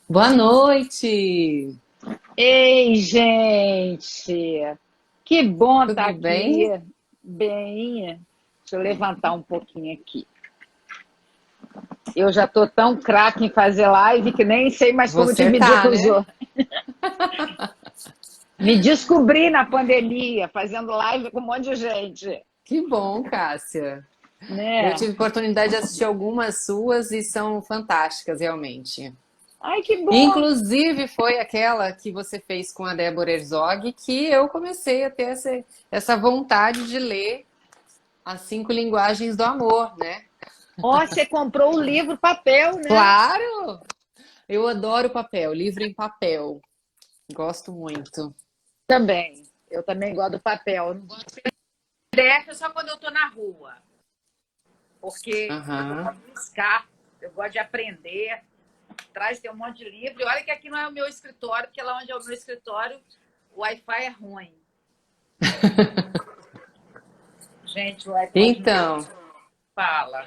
Boa noite! Ei, gente! Que bom estar Tudo aqui. bem? Bem, deixa eu levantar um pouquinho aqui. Eu já tô tão craque em fazer live que nem sei mais como Você dividir tá, com os né? outros. Me descobri na pandemia, fazendo live com um monte de gente, Que bom, Cássia. Eu né? tive oportunidade de assistir algumas suas e são fantásticas, realmente. Ai, que bom! Inclusive, foi aquela que você fez com a Débora Herzog que eu comecei a ter essa vontade de ler As Cinco Linguagens do Amor, né? Ó, você comprou o livro papel, né? Claro! Eu adoro papel, livro em papel. Gosto muito. Também. Eu também gosto do papel. Eu não gosto de PDF só quando eu tô na rua, porque eu Aham. gosto de buscar, eu gosto de aprender. Atrás tem um monte de livro. E olha que aqui não é o meu escritório, porque lá onde é o meu escritório, o Wi-Fi é ruim. Gente, o Wi-Fi do meu Então, fala.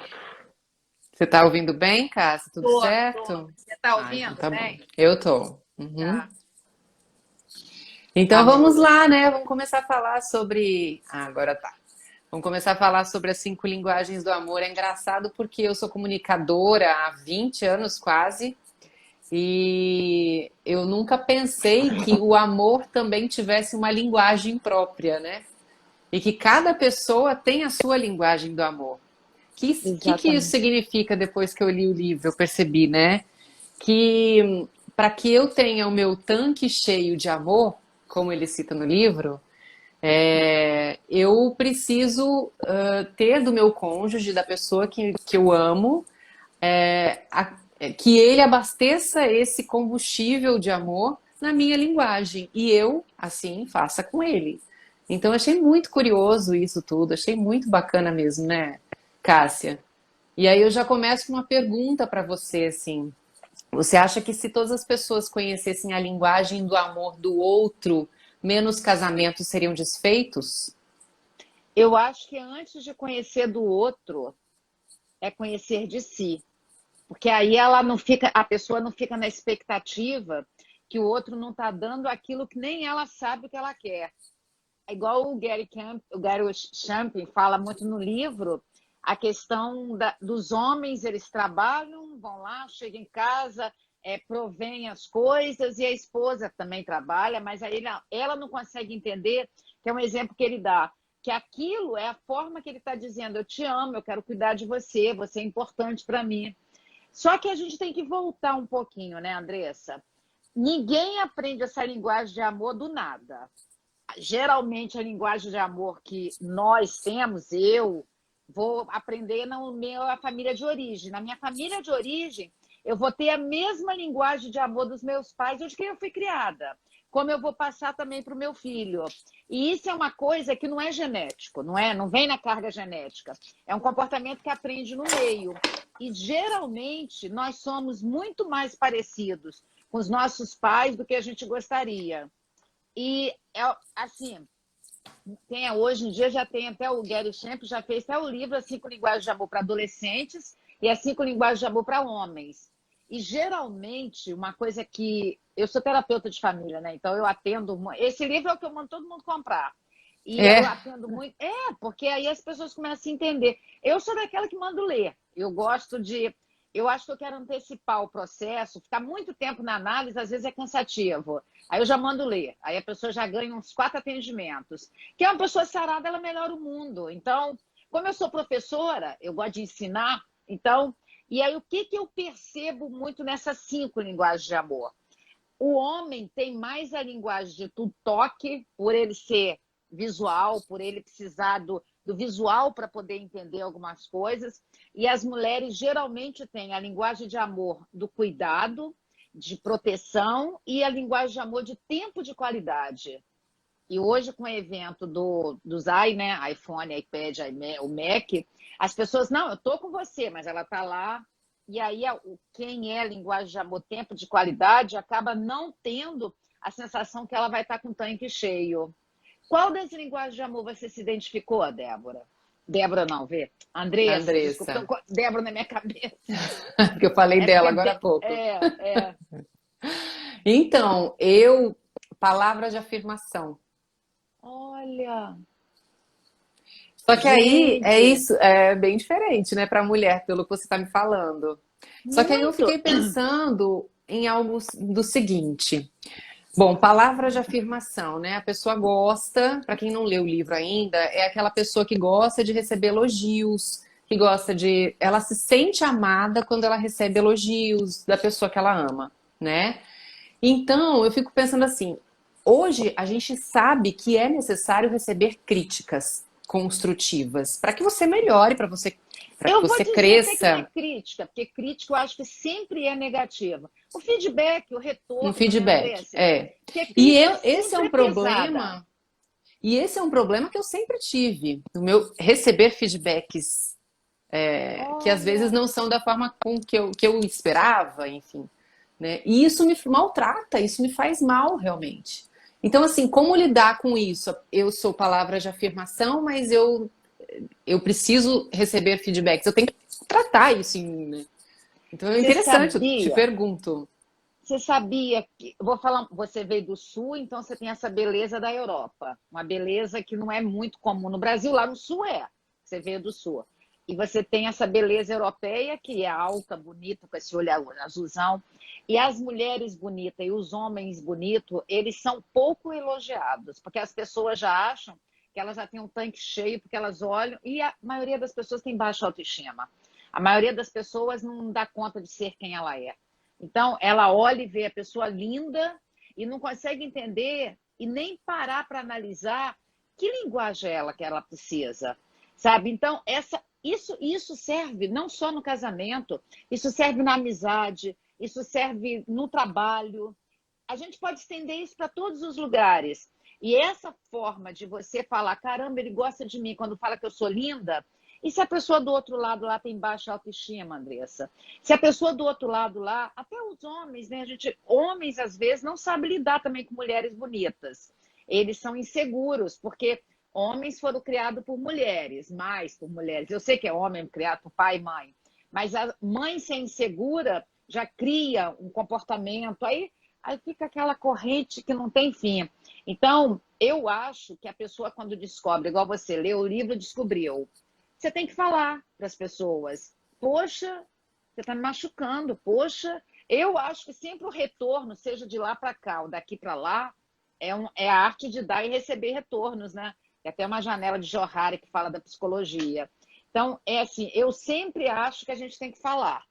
você tá ouvindo bem, Cássia? Tudo Tô. certo? Você tá Ah, então ouvindo tá bom. bem? Eu tô. Uhum. Tá. Então vamos Amor. lá, né? Vamos começar a falar sobre. Ah, agora tá. Vamos começar a falar sobre as cinco linguagens do amor. É engraçado porque eu sou comunicadora há 20 anos quase e eu nunca pensei que o amor também tivesse uma linguagem própria, né? E que cada pessoa tem a sua linguagem do amor. Que isso Exatamente. significa depois que eu li o livro? Eu percebi, né? Que para que eu tenha o meu tanque cheio de amor, como ele cita no livro, eu preciso ter do meu cônjuge, da pessoa que eu amo, que ele abasteça esse combustível de amor na minha linguagem e eu, assim, faça com ele. Então, achei muito curioso isso tudo, achei muito bacana mesmo, né, Cássia? E aí eu já começo com uma pergunta para você, assim. Você acha que se todas as pessoas conhecessem a linguagem do amor do outro, menos casamentos seriam desfeitos? Eu acho que antes de conhecer do outro, é conhecer de si. Porque aí ela não fica, a pessoa não fica na expectativa que o outro não está dando aquilo que nem ela sabe o que ela quer. É igual o Gary Chapin fala muito no livro, a questão dos homens, eles trabalham, vão lá, chegam em casa, provém as coisas, e a esposa também trabalha, mas aí ela não consegue entender, que é um exemplo que ele dá, que aquilo é a forma que ele está dizendo, eu te amo, eu quero cuidar de você, você é importante para mim. Só que a gente tem que voltar um pouquinho, né, Andressa? Ninguém aprende essa linguagem de amor do nada. Geralmente a linguagem de amor que nós temos, eu vou aprender na minha família de origem. Na minha família de origem, eu vou ter a mesma linguagem de amor dos meus pais, de quem eu fui criada, como eu vou passar também para o meu filho. E isso é uma coisa que não é genético, não é? Não vem na carga genética. É um comportamento que aprende no meio. E geralmente nós somos muito mais parecidos com os nossos pais do que a gente gostaria. E assim, hoje em dia já tem até o Gary Chapin já fez até o livro As Cinco Linguagens de Amor para Adolescentes e As Cinco Linguagens de Amor para Homens. E geralmente, uma coisa que. Eu sou terapeuta de família, né? Então eu atendo. Esse livro é o que eu mando todo mundo comprar. E eu É, atendo muito. Porque aí as pessoas começam a entender. Eu sou daquela que mando ler. Eu gosto de. Eu acho que eu quero antecipar o processo, ficar muito tempo na análise, às vezes é cansativo. Aí eu já mando ler. Aí a pessoa já ganha uns 4 atendimentos. Que é uma pessoa sarada, ela melhora o mundo. Então, como eu sou professora, eu gosto de ensinar. Então, e aí o que eu percebo muito nessas 5 linguagens de amor? O homem tem mais a linguagem do toque, por ele ser visual, por ele precisar do visual para poder entender algumas coisas. E as mulheres geralmente têm a linguagem de amor do cuidado, de proteção e a linguagem de amor de tempo de qualidade. E hoje, com o evento dos né, iPhone, iPad, o Mac, as pessoas, não, eu estou com você, mas ela está lá. E aí, quem é linguagem de amor, tempo de qualidade, acaba não tendo a sensação que ela vai estar com o tanque cheio. Qual das linguagens de amor você se identificou, Débora? Débora não, vê? Andressa, desculpa, Andressa, tô com Débora na minha cabeça. que eu falei É dela porque agora há pouco. é. Então, palavra de afirmação. Olha, Só que aí é gente, isso, é bem diferente, né, para a mulher, pelo que você está me falando. Só que aí eu muito. fiquei pensando em algo do seguinte. Bom, palavra de afirmação, né? A pessoa gosta, para quem não leu o livro ainda, é aquela pessoa que gosta de receber elogios, que gosta de. Ela se sente amada quando ela recebe elogios da pessoa que ela ama, né? Então, eu fico pensando assim, hoje a gente sabe que é necessário receber críticas construtivas para que você melhore, para que Eu vou você dizer até que não é cresça crítica, porque crítica eu acho que sempre é negativa. O feedback, o no retorno, né, feedback. Andressa? É. Porque E crítica esse é sempre um é pesada. problema. E esse é um problema que eu sempre tive, no meu receber feedbacks que às vezes Olha, não são da forma com que eu esperava, enfim, né? E isso me maltrata, isso me faz mal realmente. Então, assim, como lidar com isso? Eu sou palavra de afirmação, mas eu preciso receber feedbacks. Eu tenho que tratar isso em mim, né? Então é você interessante, eu te sabia? pergunto. Você sabia que. Vou falar, você veio do Sul, então você tem essa beleza da Europa. Uma beleza que não é muito comum no Brasil, lá no Sul é. Você veio do Sul. E você tem essa beleza europeia, que é alta, bonita, com esse olho azulzão. E as mulheres bonitas e os homens bonitos, eles são pouco elogiados, porque as pessoas já acham que elas já têm um tanque cheio, porque elas olham. E a maioria das pessoas tem baixa autoestima. A maioria das pessoas não dá conta de ser quem ela é. Então, ela olha e vê a pessoa linda e não consegue entender e nem parar para analisar que linguagem é ela que ela precisa, sabe? Então, isso serve não só no casamento, isso serve na amizade, isso serve no trabalho. A gente pode estender isso para todos os lugares. E essa forma de você falar, caramba, ele gosta de mim quando fala que eu sou linda, e se a pessoa do outro lado lá tem baixa autoestima, Andressa? Se a pessoa do outro lado lá, até os homens, né? Homens às vezes não sabem lidar também com mulheres bonitas. Eles são inseguros, porque homens foram criados por mulheres, mais por mulheres. Eu sei que é homem criado por pai e mãe, mas a mãe ser insegura já cria um comportamento. Aí fica aquela corrente que não tem fim. Então, eu acho que a pessoa, quando descobre, igual você leu o livro, descobriu. Você tem que falar para as pessoas: poxa, você está me machucando, poxa. Eu acho que sempre o retorno, seja de lá para cá ou daqui para lá, é a arte de dar e receber retornos, né? Tem até uma janela de Johari que fala da psicologia. Então, é assim, eu sempre acho que a gente tem que falar.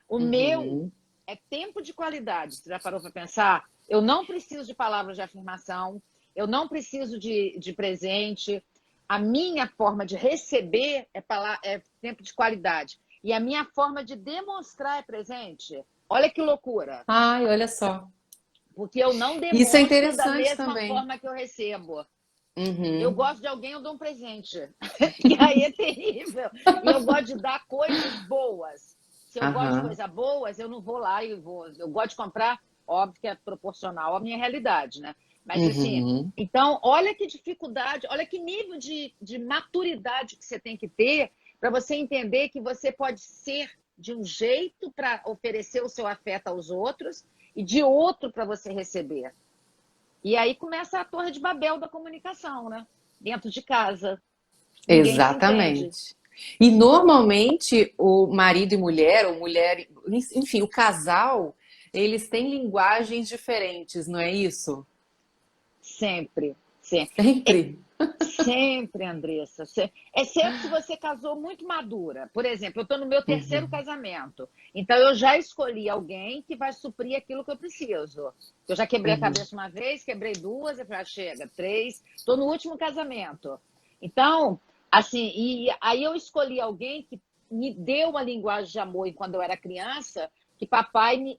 O meu Uhum. é tempo de qualidade. Você já parou para pensar? Eu não preciso de palavras de afirmação, eu não preciso de presente. A minha forma de receber é tempo de qualidade. E a minha forma de demonstrar é presente. Olha que loucura. Ai, olha só. Porque eu não Isso é demonstro da interessante mesma também. forma que eu recebo. Eu Uhum, gosto de alguém, eu dou um presente. E aí é terrível. E eu gosto de dar coisas boas. Se eu gosto de aham, coisas boas, eu não vou lá e vou. Eu gosto de comprar, óbvio que é proporcional à minha realidade, né? Mas assim, uhum. então, olha que dificuldade, olha que nível de maturidade que você tem que ter para você entender que você pode ser de um jeito para oferecer o seu afeto aos outros e de outro para você receber. E aí começa a torre de Babel da comunicação, né? Dentro de casa. Ninguém se entende. Exatamente. E normalmente o marido e mulher, ou mulher, enfim, o casal, eles têm linguagens diferentes, não é isso? Sempre. Sempre. É, Sempre. sempre, Andressa. Exceto se você casou muito madura. Por exemplo, eu estou no meu terceiro Uhum, casamento. Então, eu já escolhi alguém que vai suprir aquilo que eu preciso. Eu já quebrei a uhum. cabeça uma vez, quebrei duas, eu falei, ah, chega, três. Estou no último casamento. Então, assim, e aí eu escolhi alguém que me deu uma linguagem de amor quando eu era criança, que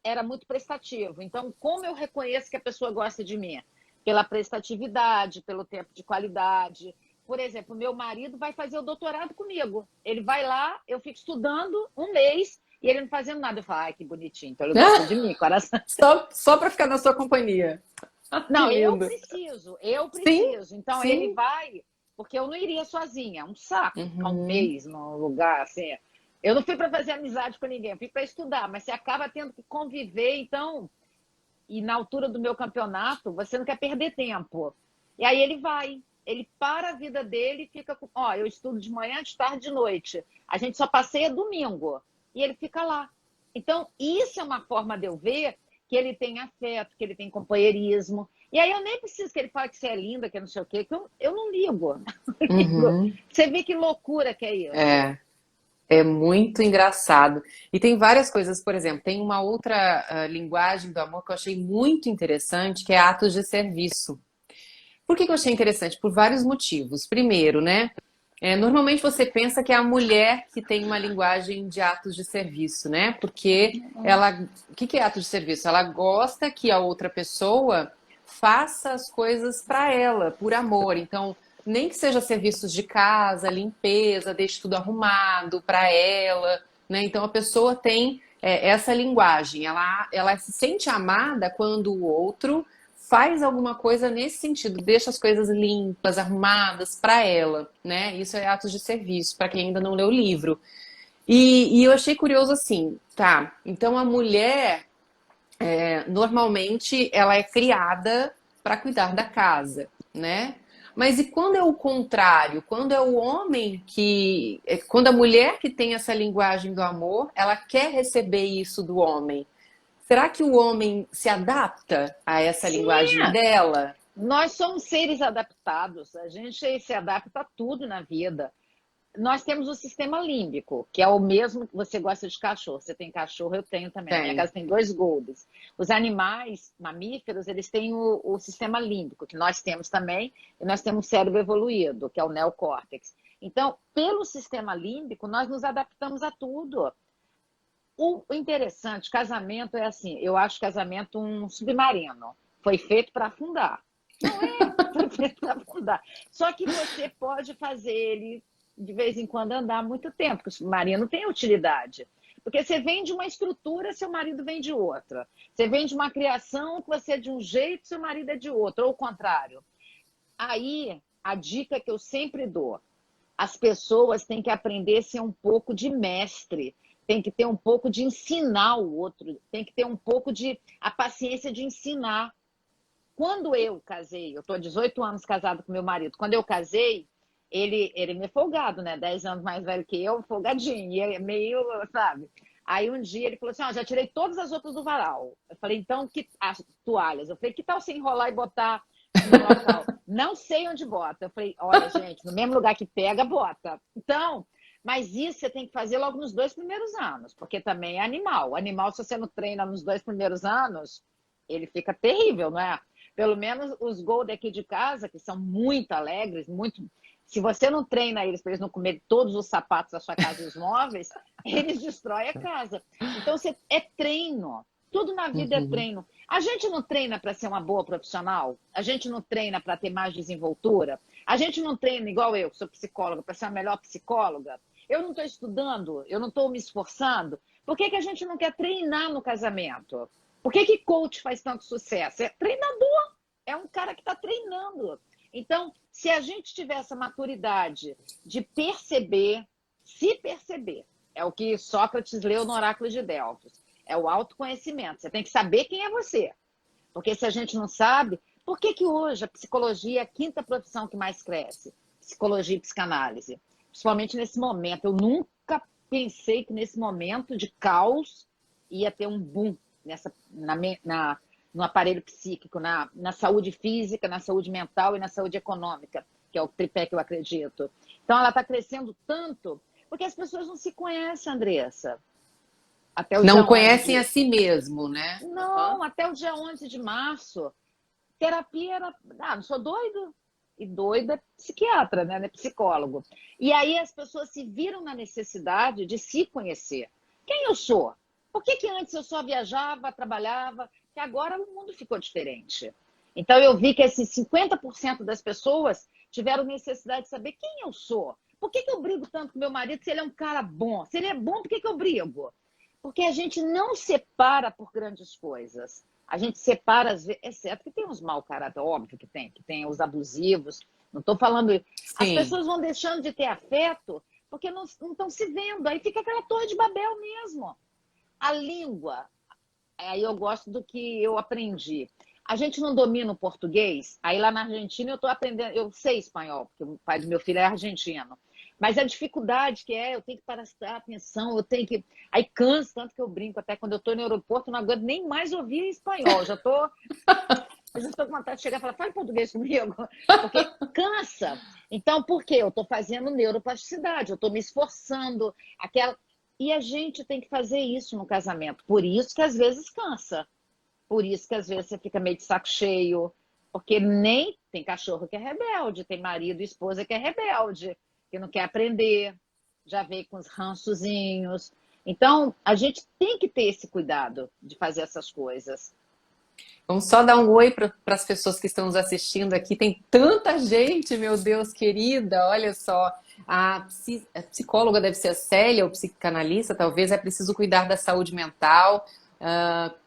era muito prestativo. Então, como eu reconheço que a pessoa gosta de mim? Pela prestatividade, pelo tempo de qualidade. Por exemplo, meu marido vai fazer o doutorado comigo. Ele vai lá, eu fico estudando um mês e ele não fazendo nada. Eu falo, ai, que bonitinho. Então ele gosta de mim, coração. Só para ficar na sua companhia. Que Não, eu lindo. preciso, eu Sim, preciso. Então ele sim. vai, porque eu não iria sozinha. É um saco ficar um Uhum. mês num lugar assim. Eu não fui para fazer amizade com ninguém, eu fui para estudar, mas você acaba tendo que conviver. Então, e na altura do meu campeonato, você não quer perder tempo. E aí ele para a vida dele e fica com, ó, eu estudo de manhã, de tarde, de noite. A gente só passeia domingo. E ele fica lá. Então, isso é uma forma de eu ver que ele tem afeto, que ele tem companheirismo. E aí eu nem preciso que ele fale que você é linda, que não sei o quê, que eu não ligo. Uhum. Você vê que loucura que é isso. É. É muito engraçado. E tem várias coisas, por exemplo, tem uma outra linguagem do amor que eu achei muito interessante, que é atos de serviço. Por que que eu achei interessante? Por vários motivos. Primeiro, né? Normalmente você pensa que é a mulher que tem uma linguagem de atos de serviço, né? Porque ela. O que que é ato de serviço? Ela gosta que a outra pessoa faça as coisas para ela, por amor. Então, nem que seja serviços de casa, limpeza, deixe tudo arrumado para ela, né? Então a pessoa tem essa linguagem. Ela se sente amada quando o outro faz alguma coisa nesse sentido, deixa as coisas limpas, arrumadas para ela, né? Isso é atos de serviço, para quem ainda não leu o livro. E eu achei curioso assim, tá? Então a mulher, normalmente, ela é criada para cuidar da casa, né? Mas e quando é o contrário? Quando é o homem que. Quando a mulher que tem essa linguagem do amor, ela quer receber isso do homem. Será que o homem se adapta a essa Sim, linguagem dela? nós somos seres adaptados. A gente se adapta a tudo na vida. Nós temos o sistema límbico, que é o mesmo que você gosta de cachorro. Você tem cachorro, eu tenho também. Na minha Tem. casa tem 2 Goldens. Os animais mamíferos, eles têm o sistema límbico, que nós temos também, e nós temos cérebro evoluído, que é o neocórtex. Então, pelo sistema límbico, nós nos adaptamos a tudo. O interessante, casamento é assim, eu acho casamento um submarino. Foi feito para afundar. Não é, foi feito para afundar. Só que você pode fazer ele de vez em quando andar muito tempo, porque o submarino tem utilidade. Porque você vem de uma estrutura, seu marido vem de outra. Você vem de uma criação que você é de um jeito, seu marido é de outro, ou o contrário. Aí, a dica que eu sempre dou, as pessoas têm que aprender a ser um pouco de mestre, tem que ter um pouco de ensinar o outro, tem que ter um pouco de a paciência de ensinar. Quando eu casei, eu estou há 18 anos casado com meu marido, quando eu casei, ele é meio folgado, né? 10 anos mais velho que eu, folgadinho, e é meio, sabe? Aí um dia ele falou assim, ó, já tirei todas as roupas do varal. Eu falei, então, as toalhas? Eu falei, que tal você enrolar e botar no local? Não sei onde bota. Eu falei, olha, gente, no mesmo lugar que pega, bota. Então, mas isso você tem que fazer logo nos 2 primeiros anos, porque também é animal. O animal, se você não treina nos 2 primeiros anos, ele fica terrível, não é? Pelo menos os Gold aqui de casa, que são muito alegres, muito. Se você não treina eles para eles não comerem todos os sapatos da sua casa e os móveis, eles destroem a casa. Então, é treino. Tudo na vida é Uhum. treino. A gente não treina para ser uma boa profissional? A gente não treina para ter mais desenvoltura? A gente não treina, igual eu, que sou psicóloga, para ser a melhor psicóloga? Eu não estou estudando? Eu não estou me esforçando? Por que que a gente não quer treinar no casamento? Por que que coach faz tanto sucesso? É treinador, é um cara que está treinando. Então, se a gente tiver essa maturidade de perceber, se perceber, é o que Sócrates leu no Oráculo de Delfos, é o autoconhecimento. Você tem que saber quem é você. Porque se a gente não sabe, por que que hoje a psicologia é a quinta profissão que mais cresce? Psicologia e psicanálise. Principalmente nesse momento. Eu nunca pensei que nesse momento de caos ia ter um boom no aparelho psíquico, na saúde física, na saúde mental e na saúde econômica, que é o tripé que eu acredito. Então, ela está crescendo tanto porque as pessoas não se conhecem, Andressa. Até o Não dia conhecem a 11. si mesmo, né? Uhum. Não, até o dia 11 de março. Terapia era. Ah, não sou doido? E doido é psiquiatra, né? Não é psicólogo. E aí as pessoas se viram na necessidade de se conhecer. Quem eu sou? Por que que antes eu só viajava, trabalhava, que agora o mundo ficou diferente? Então eu vi que esses 50% das pessoas tiveram necessidade de saber quem eu sou. Por que que eu brigo tanto com meu marido se ele é um cara bom? Se ele é bom, por que que eu brigo? Porque a gente não separa por grandes coisas. A gente separa, às vezes, exceto que tem uns mau caráter, óbvio que tem os abusivos. Não estou falando. As Sim. pessoas vão deixando de ter afeto porque não estão se vendo. Aí fica aquela torre de Babel mesmo. A língua. aí eu gosto do que eu aprendi. A gente não domina o português, aí lá na Argentina eu estou aprendendo, eu sei espanhol, porque o pai do meu filho é argentino. Mas a dificuldade que é, eu tenho que prestar atenção, eu tenho que. Aí cansa, tanto que eu brinco, até quando eu estou no aeroporto, eu não aguento nem mais ouvir espanhol. Eu já estou com vontade de chegar e falar, fala português comigo, porque cansa. Então, por quê? Eu estou fazendo neuroplasticidade, eu estou me esforçando, aquela. E a gente tem que fazer isso no casamento. Por isso que às vezes cansa. Por isso que às vezes você fica meio de saco cheio. Porque nem tem cachorro que é rebelde, tem marido e esposa que é rebelde, que não quer aprender, já veio com os rançozinhos. Então, a gente tem que ter esse cuidado de fazer essas coisas. Vamos só dar um oi para as pessoas que estão nos assistindo aqui. Tem tanta gente, meu Deus, querida. Olha só, a psicóloga deve ser a Célia, ou psicanalista, talvez. É preciso cuidar da saúde mental.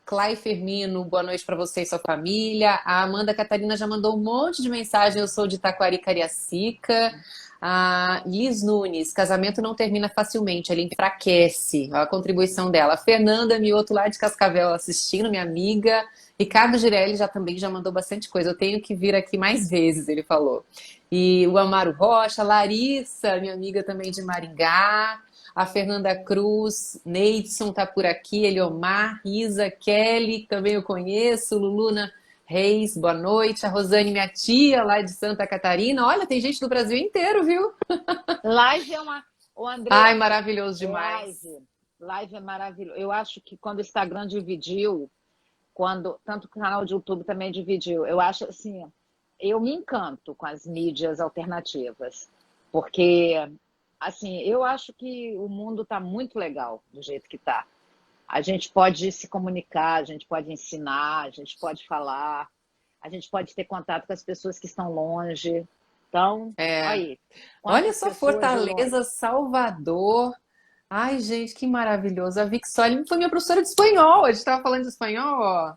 Clay Firmino, boa noite para você e sua família. A Amanda Catarina já mandou um monte de mensagem. Eu sou de Taquari, Cariacica. A Liz Nunes, casamento não termina facilmente, ele enfraquece. A contribuição dela. A Fernanda Mioto, lá de Cascavel, assistindo, minha amiga. Ricardo Girelli já mandou bastante coisa. Eu tenho que vir aqui mais vezes, ele falou. E o Amaro Rocha, Larissa, minha amiga também de Maringá. A Fernanda Cruz, Neidson tá por aqui, Eliomar, Isa, Kelly, que também eu conheço, Luluna Reis, boa noite. A Rosane, minha tia, lá de Santa Catarina. Olha, tem gente do Brasil inteiro, viu? Live é uma. O André, Ai, maravilhoso demais. live é maravilhoso. Eu acho que quando o Instagram dividiu, tanto o canal de YouTube também dividiu, eu acho assim, eu me encanto com as mídias alternativas, porque assim, eu acho que o mundo está muito legal do jeito que está. A gente pode se comunicar, a gente pode ensinar, a gente pode falar, a gente pode ter contato com as pessoas que estão longe. Então, aí, Olha quantas só, pessoas de longe. Fortaleza, Salvador. Ai, gente, que maravilhoso. A Vic Solim foi minha professora de espanhol. A gente estava falando de espanhol, ó.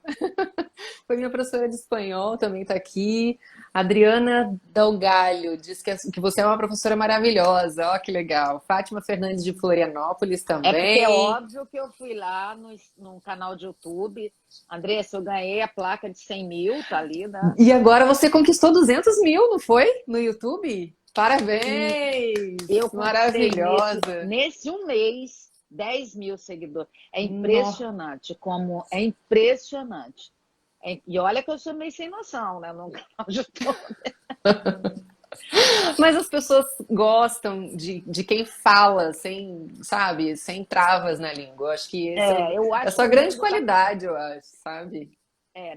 Foi minha professora de espanhol, também está aqui. Adriana Dalgalho diz que você é uma professora maravilhosa. Ó, que legal. Fátima Fernandes de Florianópolis É porque é também. óbvio que eu fui lá no canal de YouTube. Andressa, eu ganhei a placa de 100 mil, tá ali, né? E agora você conquistou 200 mil, não foi? No YouTube? E Parabéns! eu conquistei Maravilhosa! nesse um mês 10 mil seguidores. É No- impressionante como é impressionante. E olha que eu sou meio sem noção, né? No canal de YouTube. Mas as pessoas gostam de quem fala sem, sabe, sem travas na língua. Eu acho que esse Eu é a acho sua que o grande mundo tá. qualidade, eu acho, sabe?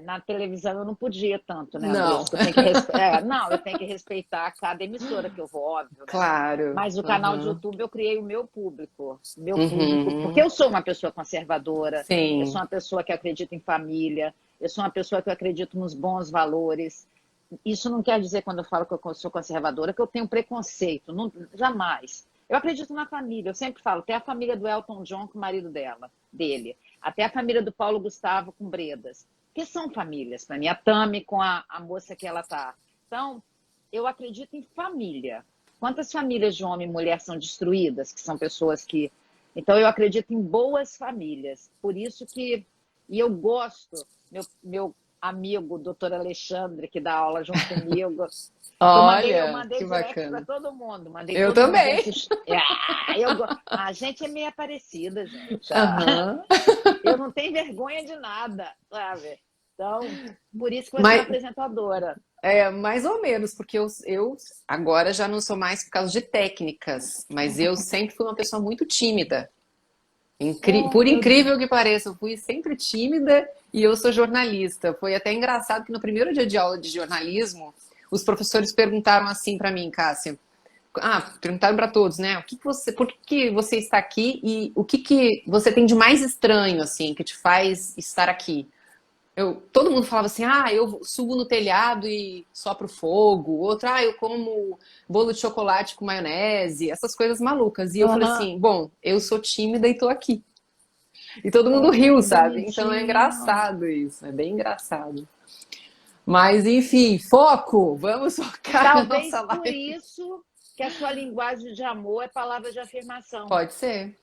Na televisão eu não podia tanto, né, Não, Andressa? Não, eu tenho que respeitar cada emissora que eu vou, óbvio, né? claro. Mas o canal de Uhum. YouTube eu criei o meu público, porque Uhum. eu sou uma pessoa conservadora, eu sou Sim. uma pessoa que acredita em família, eu sou uma pessoa que acredita nos bons valores. Isso não quer dizer, quando eu falo que eu sou conservadora, que eu tenho preconceito, não, jamais. Eu acredito na família, eu sempre falo, até a família do Elton John com o marido dele, até a família do Paulo Gustavo com Bredas, que são famílias para mim, a Tami com a moça que ela tá. Então, eu acredito em família. Quantas famílias de homem e mulher são destruídas, que são pessoas que... Então, eu acredito em boas famílias. Por isso que... E eu gosto, meu amigo, doutor Alexandre, que dá aula junto comigo. Eu Olha, mandei que direct para bacana. todo mundo. Mandei Eu todo mundo também. assistir. A gente é meio parecida, gente. Aham. Eu não tenho vergonha de nada, sabe? Então, por isso que você é uma Mas, apresentadora. mais ou menos, porque eu agora já não sou mais por causa de técnicas, mas eu sempre fui uma pessoa muito tímida. Oh, Por meu incrível que pareça, eu fui sempre tímida e eu sou jornalista. Foi até engraçado que no primeiro dia de aula de jornalismo, os professores perguntaram assim para mim, Cássia. Perguntaram para todos, né? Por que que você está aqui e o que que você tem de mais estranho, assim, que te faz estar aqui? Todo mundo falava assim, eu subo no telhado e sopro fogo. Outro, eu como bolo de chocolate com maionese. Essas coisas malucas. E eu falei Aham. assim, bom, eu sou tímida e tô aqui. E todo mundo Oh, riu, que sabe? Então é bonitinho. engraçado isso, é bem engraçado. Mas enfim, foco! Vamos focar na Talvez nossa por live. isso que a sua linguagem de amor é palavra de afirmação. Pode ser.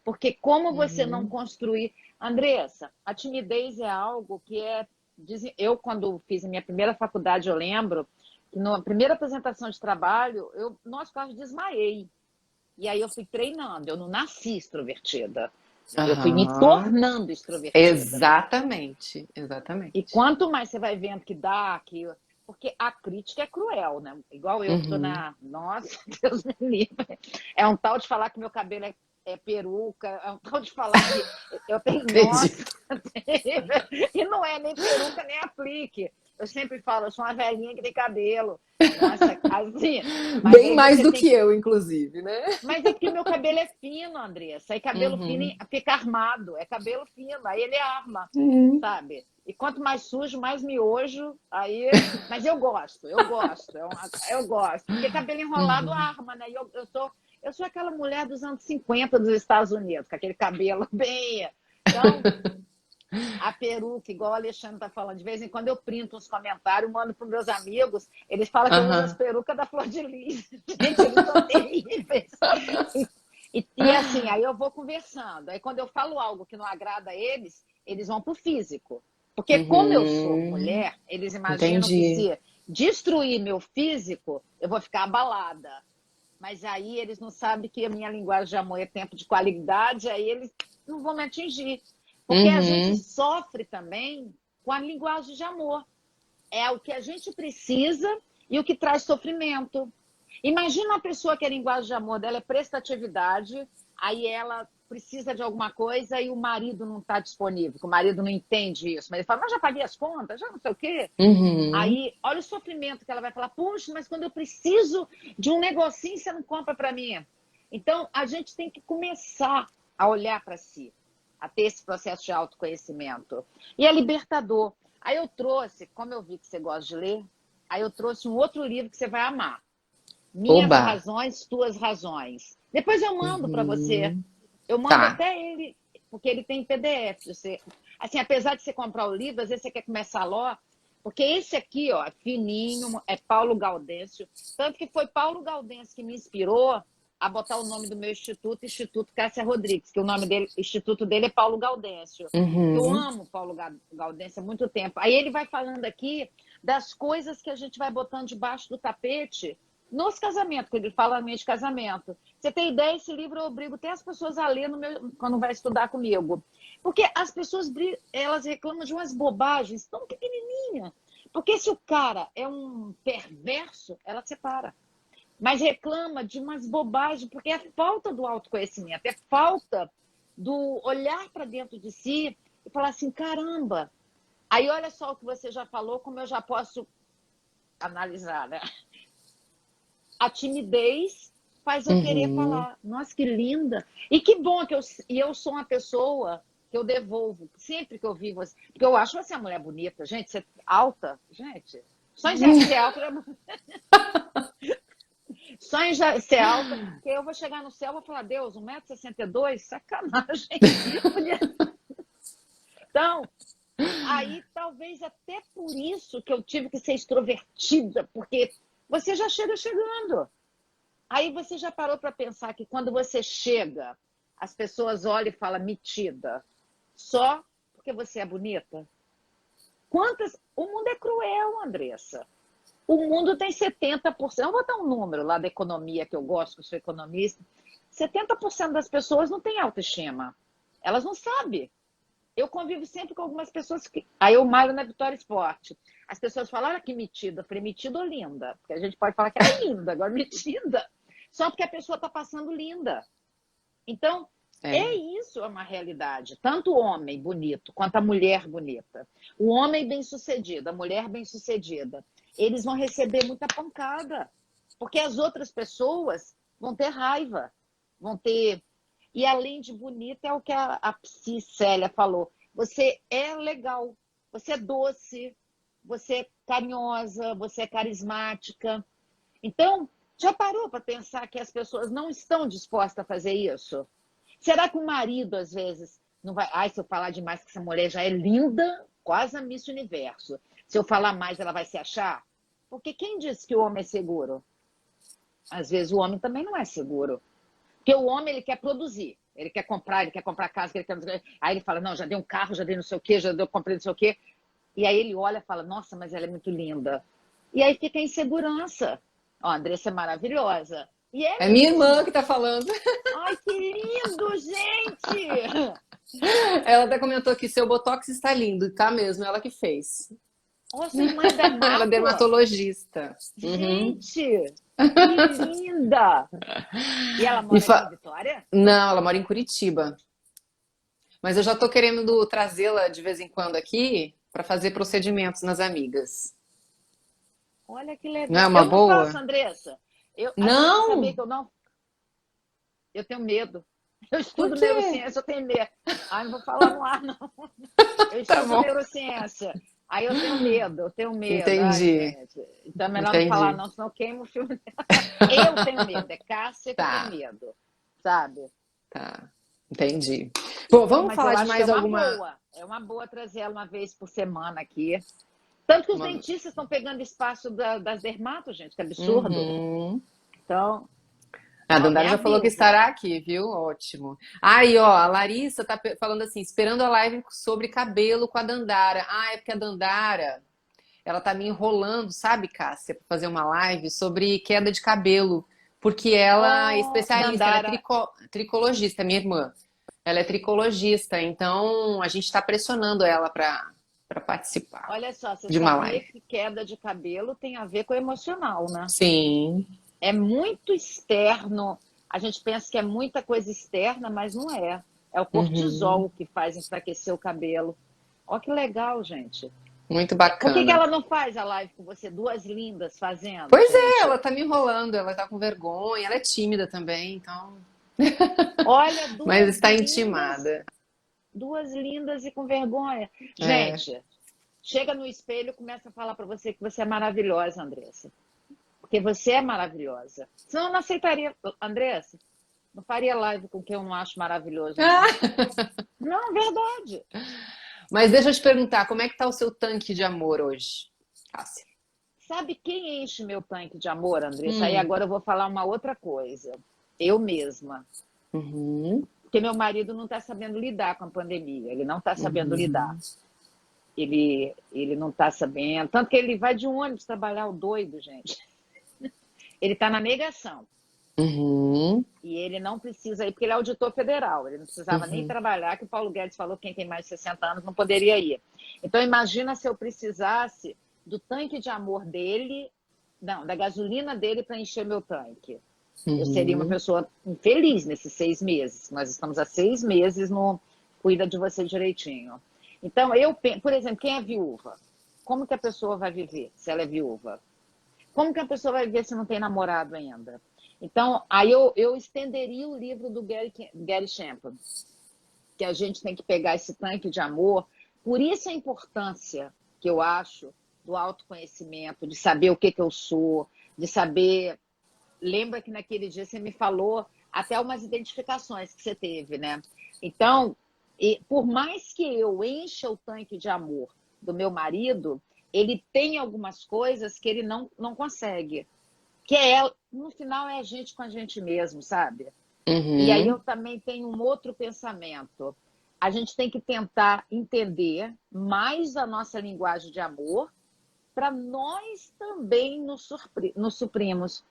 Porque como você não Uhum. construir... Andressa, a timidez é algo que é... Eu, quando fiz a minha primeira faculdade, eu lembro que na primeira apresentação de trabalho, nossa, quase desmaiei. E aí eu fui treinando, eu não nasci extrovertida. Eu fui me Aham. tornando extrovertida. Exatamente, E exatamente. quanto mais você vai vendo que dá, porque a crítica é cruel, né? Igual eu que tô Uhum. na. Nossa, Deus me livre. É um tal de falar que meu cabelo é peruca, é um tal de falar que eu tenho. Nossa, Acredito. e não é nem peruca nem aplique. Eu sempre falo, eu sou uma velhinha que tem cabelo. Nossa, assim, mas Bem aí mais você do tem que que. eu, inclusive, né? Mas é porque meu cabelo é fino, Andressa. E cabelo fino Uhum. fica armado. É cabelo fino, aí ele arma, Uhum. sabe? E quanto mais sujo, mais miojo. Aí... Mas eu gosto, eu gosto. Eu gosto. Porque cabelo enrolado Uhum. arma, né? E eu sou aquela mulher dos anos 50 dos Estados Unidos, com aquele cabelo bem. Então, a peruca, igual o Alexandre está falando, de vez em quando eu printo uns comentários, mando para os meus amigos, eles falam que eu uso as Aham. perucas da Flor de Lis. Gente, eles são terríveis. E assim, aí eu vou conversando. Aí quando eu falo algo que não agrada a eles, eles vão para o físico. Porque como eu sou Uhum. mulher, eles imaginam que Entendi. se destruir meu físico, eu vou ficar abalada. Mas aí eles não sabem que a minha linguagem de amor é tempo de qualidade, aí eles não vão me atingir. Porque a gente Uhum. sofre também com a linguagem de amor. É o que a gente precisa e o que traz sofrimento. Imagina uma pessoa que a linguagem de amor dela é prestatividade, aí ela precisa de alguma coisa e o marido não está disponível, que o marido não entende isso. Mas ele fala, mas já paguei as contas, já não sei o quê. Uhum. Aí, olha o sofrimento que ela vai falar, puxa, mas quando eu preciso de um negocinho, você não compra para mim. Então, a gente tem que começar a olhar para si, a ter esse processo de autoconhecimento. E é libertador. Aí eu trouxe, como eu vi que você gosta de ler, aí eu trouxe um outro livro que você vai amar. Minhas Oba! Razões, Tuas Razões. Depois eu mando para você. Uhum. Eu mando Tá. até ele, porque ele tem PDF. Você, assim, apesar de você comprar o livro, às vezes você quer começar logo, porque esse aqui, ó, fininho, é Paulo Gaudêncio. Tanto que foi Paulo Gaudêncio que me inspirou a botar o nome do meu instituto, Instituto Cássia Rodrigues, que o nome dele, instituto dele é Paulo Gaudêncio. Eu Uhum. amo Paulo Gaudêncio há muito tempo. Aí ele vai falando aqui das coisas que a gente vai botando debaixo do tapete nos casamentos, quando ele fala de casamento. Você tem ideia? Esse livro eu obrigo até as pessoas a ler quando vai estudar comigo. Porque as pessoas elas reclamam de umas bobagens tão pequenininhas. Porque se o cara é um perverso, ela separa. Mas reclama de umas bobagens, porque é falta do autoconhecimento, é falta do olhar para dentro de si e falar assim, caramba. Aí olha só o que você já falou, como eu já posso analisar, né? A timidez faz eu querer Uhum. falar. Nossa, que linda! E que bom que eu sou uma pessoa que eu devolvo sempre que eu vi você. Porque eu acho você uma mulher bonita, gente, você é alta, gente. Só em já ser alta, só em já ser alta, que eu vou chegar no céu e vou falar, Deus, 1,62 m? Sacanagem. Então, aí talvez até por isso que eu tive que ser extrovertida, porque você já chega chegando. Aí você já parou para pensar que quando você chega, as pessoas olham e falam metida, só porque você é bonita? Quantas? O mundo é cruel, Andressa. O mundo tem 70%. Eu vou dar um número lá da economia que eu gosto, que eu sou economista. 70% das pessoas não têm autoestima. Elas não sabem. Eu convivo sempre com algumas pessoas que. Aí eu malho na Vitória Esporte. As pessoas falam, olha que metida. Eu falei, metida ou linda? Porque a gente pode falar que ela é linda, agora metida. Só porque a pessoa está passando linda. Então, é É. isso, é uma realidade. Tanto o homem bonito quanto a mulher bonita. O homem bem-sucedido, a mulher bem-sucedida, eles vão receber muita pancada. Porque as outras pessoas vão ter raiva, vão ter. E além de bonita, é o que a Psi Célia falou. Você é legal, você é doce, você é carinhosa, você é carismática. Então, já parou para pensar que as pessoas não estão dispostas a fazer isso? Será que o marido, às vezes, não vai. Ai, se eu falar demais que essa mulher já é linda, quase a Miss Universo. Se eu falar mais, ela vai se achar? Porque quem disse que o homem é seguro? Às vezes o homem também não é seguro. Porque o homem ele quer produzir. Ele quer comprar casa, ele quer... Aí ele fala, não, já dei um carro, já dei não sei o quê, comprei não sei o quê. E aí ele olha e fala, nossa, mas ela é muito linda. E aí fica a insegurança. Ó, a Andressa é maravilhosa. E é É minha mesmo. irmã que tá falando. Ai, que lindo, gente! Ela até comentou que seu botox está lindo, tá mesmo, ela que fez. Ó, sua irmã é Ela é dermato. dermatologista. Uhum. Gente, que linda! E ela E mora aqui em fa- Vitória? Não, ela mora em Curitiba. Mas eu já tô querendo trazê-la de vez em quando aqui para fazer procedimentos nas amigas. Olha que Não é legal. uma Eu não faço, boa? Andressa. Você sabia Não! que eu não? Eu tenho medo. Eu Por estudo quê? neurociência, eu tenho medo. Ai, não vou falar no ar, não. Eu Tá estudo bom. neurociência. Aí eu tenho medo, eu tenho medo. Ai, Entendi, gente. Então é melhor não falar, entendi. não, senão eu queimo o filme. Eu tenho medo, é Cássia que tem Tá, medo, sabe? tá. Entendi. Bom, vamos Mas falar eu de acho que é mais uma alguma. boa. É uma boa trazer ela uma vez por semana aqui. Tanto que os uma- dentistas estão pegando espaço das dermatos, gente, que absurdo. Uhum. Então, A ó, me Dandara já falou que avisa. estará aqui, viu? Ótimo. Aí, ó, a Larissa tá falando assim, esperando a live sobre cabelo com a Dandara. Ah, é porque a Dandara, ela tá me enrolando, sabe, Cássia, para fazer uma live sobre queda de cabelo, porque ela é Oh, especialista, ela é Dandara, tricologista, minha irmã. Ela é tricologista, então a gente está pressionando ela para participar olha só, você de uma sabia live. que queda de cabelo tem a ver com o emocional, né? Sim. É muito externo. A gente pensa que é muita coisa externa, mas não é. É o Uhum. cortisol que faz enfraquecer o cabelo. Olha que legal, gente. Muito Por que bacana. ela não faz a live com você? Duas lindas fazendo, Pois é, gente. ela tá me enrolando, ela tá com vergonha, ela é tímida também, então. Olha, Mas está intimada. duas lindas e com vergonha. É. Gente, chega no espelho e começa a falar para você que você é maravilhosa, Andressa. Porque você é maravilhosa. Senão eu não aceitaria, Andressa, não faria live com quem eu não acho maravilhoso, não. Ah, Não, verdade. mas deixa eu te perguntar, como é que tá o seu tanque de amor hoje, Cássia? Sabe quem enche meu tanque de amor, Andressa? Aí Hum. agora eu vou falar uma outra coisa. Eu mesma. Uhum. Porque meu marido não está sabendo lidar com a pandemia. Ele não está sabendo lidar. Uhum. Ele não está sabendo. Tanto que ele vai de um ônibus trabalhar, o doido, gente. Ele está na negação. Uhum. E ele não precisa ir, porque ele é auditor federal. Ele não precisava nem Uhum. trabalhar, que o Paulo Guedes falou que quem tem mais de 60 anos não poderia ir. Então, imagina se eu precisasse do tanque de amor dele, não, da gasolina dele para encher meu tanque. Eu seria uma Uhum. pessoa infeliz nesses 6 meses. Nós estamos há 6 meses no cuida de você direitinho. Então, por exemplo, quem é viúva? Como que a pessoa vai viver se ela é viúva? Como que a pessoa vai viver se não tem namorado ainda? Então, aí eu estenderia o livro do Gary Chapman, que a gente tem que pegar esse tanque de amor. Por isso a importância que eu acho do autoconhecimento, de saber o que, que eu sou, de saber. Lembra que naquele dia você me falou até umas identificações que você teve, né? Então, por mais que eu encha o tanque de amor do meu marido, ele tem algumas coisas que ele não consegue. Que no final, é a gente com a gente mesmo, sabe? E aí Uhum. eu também tenho um outro pensamento. A gente tem que tentar entender mais a nossa linguagem de amor para nós também nos suprimos.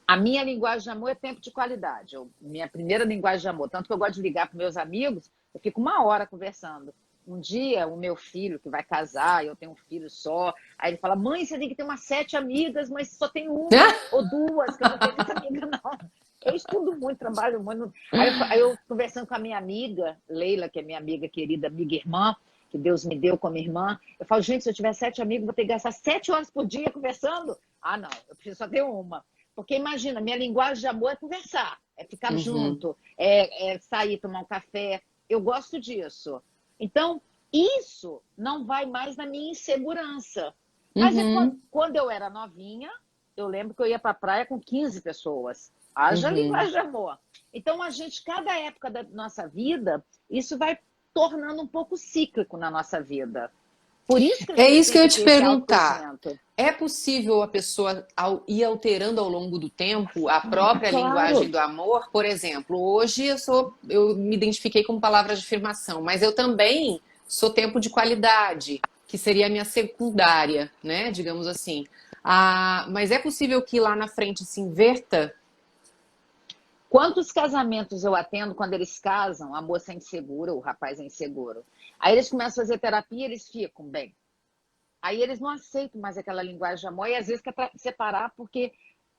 A minha linguagem de amor é tempo de qualidade. Minha primeira linguagem de amor. Tanto que eu gosto de ligar para meus amigos, eu fico uma hora conversando. Um dia, o meu filho, que vai casar, eu tenho um filho só, aí ele fala, mãe, você tem que ter umas 7 amigas, mas só tem uma ou duas, que eu não tenho muita amiga, não. Eu estudo muito, trabalho muito. Aí eu conversando com a minha amiga, Leila, que é minha amiga querida, amiga e irmã, que Deus me deu como irmã, eu falo, gente, se eu tiver 7 amigos, vou ter que gastar 7 horas por dia conversando? Ah, não, eu preciso só ter uma. Porque imagina, minha linguagem de amor é conversar, é ficar Uhum. junto, é sair, tomar um café. Eu gosto disso. Então, isso não vai mais na minha insegurança. Mas Uhum. quando eu era novinha, eu lembro que eu ia para a praia com 15 pessoas. Haja Uhum. linguagem de amor. Então, a gente, cada época da nossa vida, isso vai tornando um pouco cíclico na nossa vida. Por isso que a É gente isso que tem eu ia que te ter esse perguntar. autoconhecimento. É possível a pessoa ir alterando ao longo do tempo a própria linguagem Claro. do amor? Por exemplo, hoje eu me identifiquei como palavra de afirmação, mas eu também sou tempo de qualidade, que seria a minha secundária, né? Digamos assim. Mas é possível que lá na frente se inverta? Quantos casamentos eu atendo quando eles casam, a moça é insegura, o rapaz é inseguro. Aí eles começam a fazer terapia, eles ficam bem. Aí eles não aceitam mais aquela linguagem de amor e às vezes quer separar porque,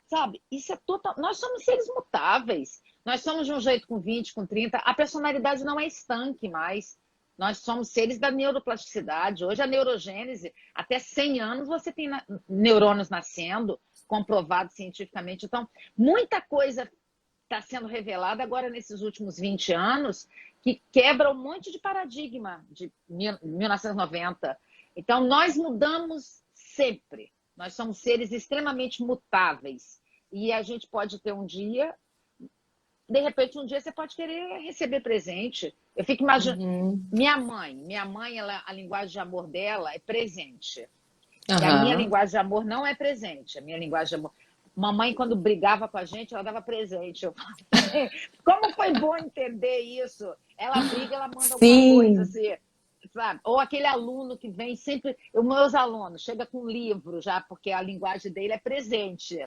sabe, isso é total. Nós somos seres mutáveis. Nós somos de um jeito com 20, com 30. A personalidade não é estanque mais. Nós somos seres da neuroplasticidade. Hoje a neurogênese, até 100 anos você tem neurônios nascendo, comprovado cientificamente. Então, muita coisa está sendo revelada agora nesses últimos 20 anos que quebra um monte de paradigma de 1990. Então, nós mudamos sempre. Nós somos seres extremamente mutáveis. E a gente pode ter um dia, de repente, um dia você pode querer receber presente. Eu fico imaginando. Uhum. Minha mãe a linguagem de amor dela é presente. E a minha Aham. linguagem de amor não é presente. A minha linguagem de amor. Mamãe, quando brigava com a gente, ela dava presente. Eu falava, como foi bom entender isso? Ela briga, ela manda alguma coisa Sim. assim, sabe? Ou aquele aluno que vem sempre. Os meus alunos chega com um livro já, porque a linguagem dele é presente.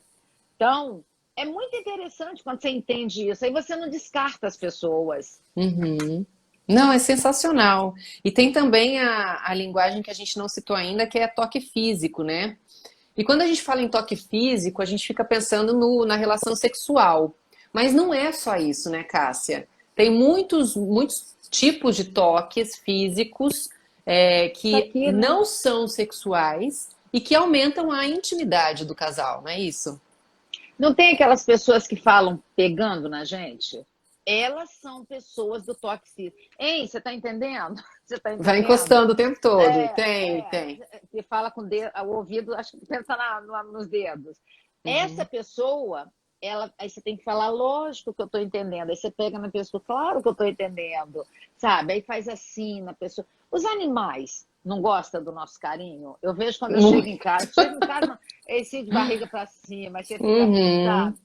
Então, é muito interessante quando você entende isso. Aí você não descarta as pessoas. Uhum. Não, é sensacional. E tem também a linguagem que a gente não citou ainda, que é toque físico, né? E quando a gente fala em toque físico, a gente fica pensando na relação sexual. Mas não é só isso, né, Cássia? Tem muitos tipos de toques físicos Tá que aqui, né? não são sexuais e que aumentam a intimidade do casal, não é isso? Não tem aquelas pessoas que falam pegando na gente? Elas são pessoas do toque físico. Hein, você está entendendo? Você está Vai entendendo? encostando o tempo todo. É, Tem, tem. que fala com o ouvido, acho que pensa nos dedos. Essa Uhum. pessoa, aí você tem que falar, lógico que eu estou entendendo. Aí você pega na pessoa, claro que eu estou entendendo, sabe? Aí faz assim na pessoa. Os animais não gostam do nosso carinho? Eu vejo quando eu Muito. chego em casa, não, esse de barriga para cima, aí você fica, Uhum. sabe?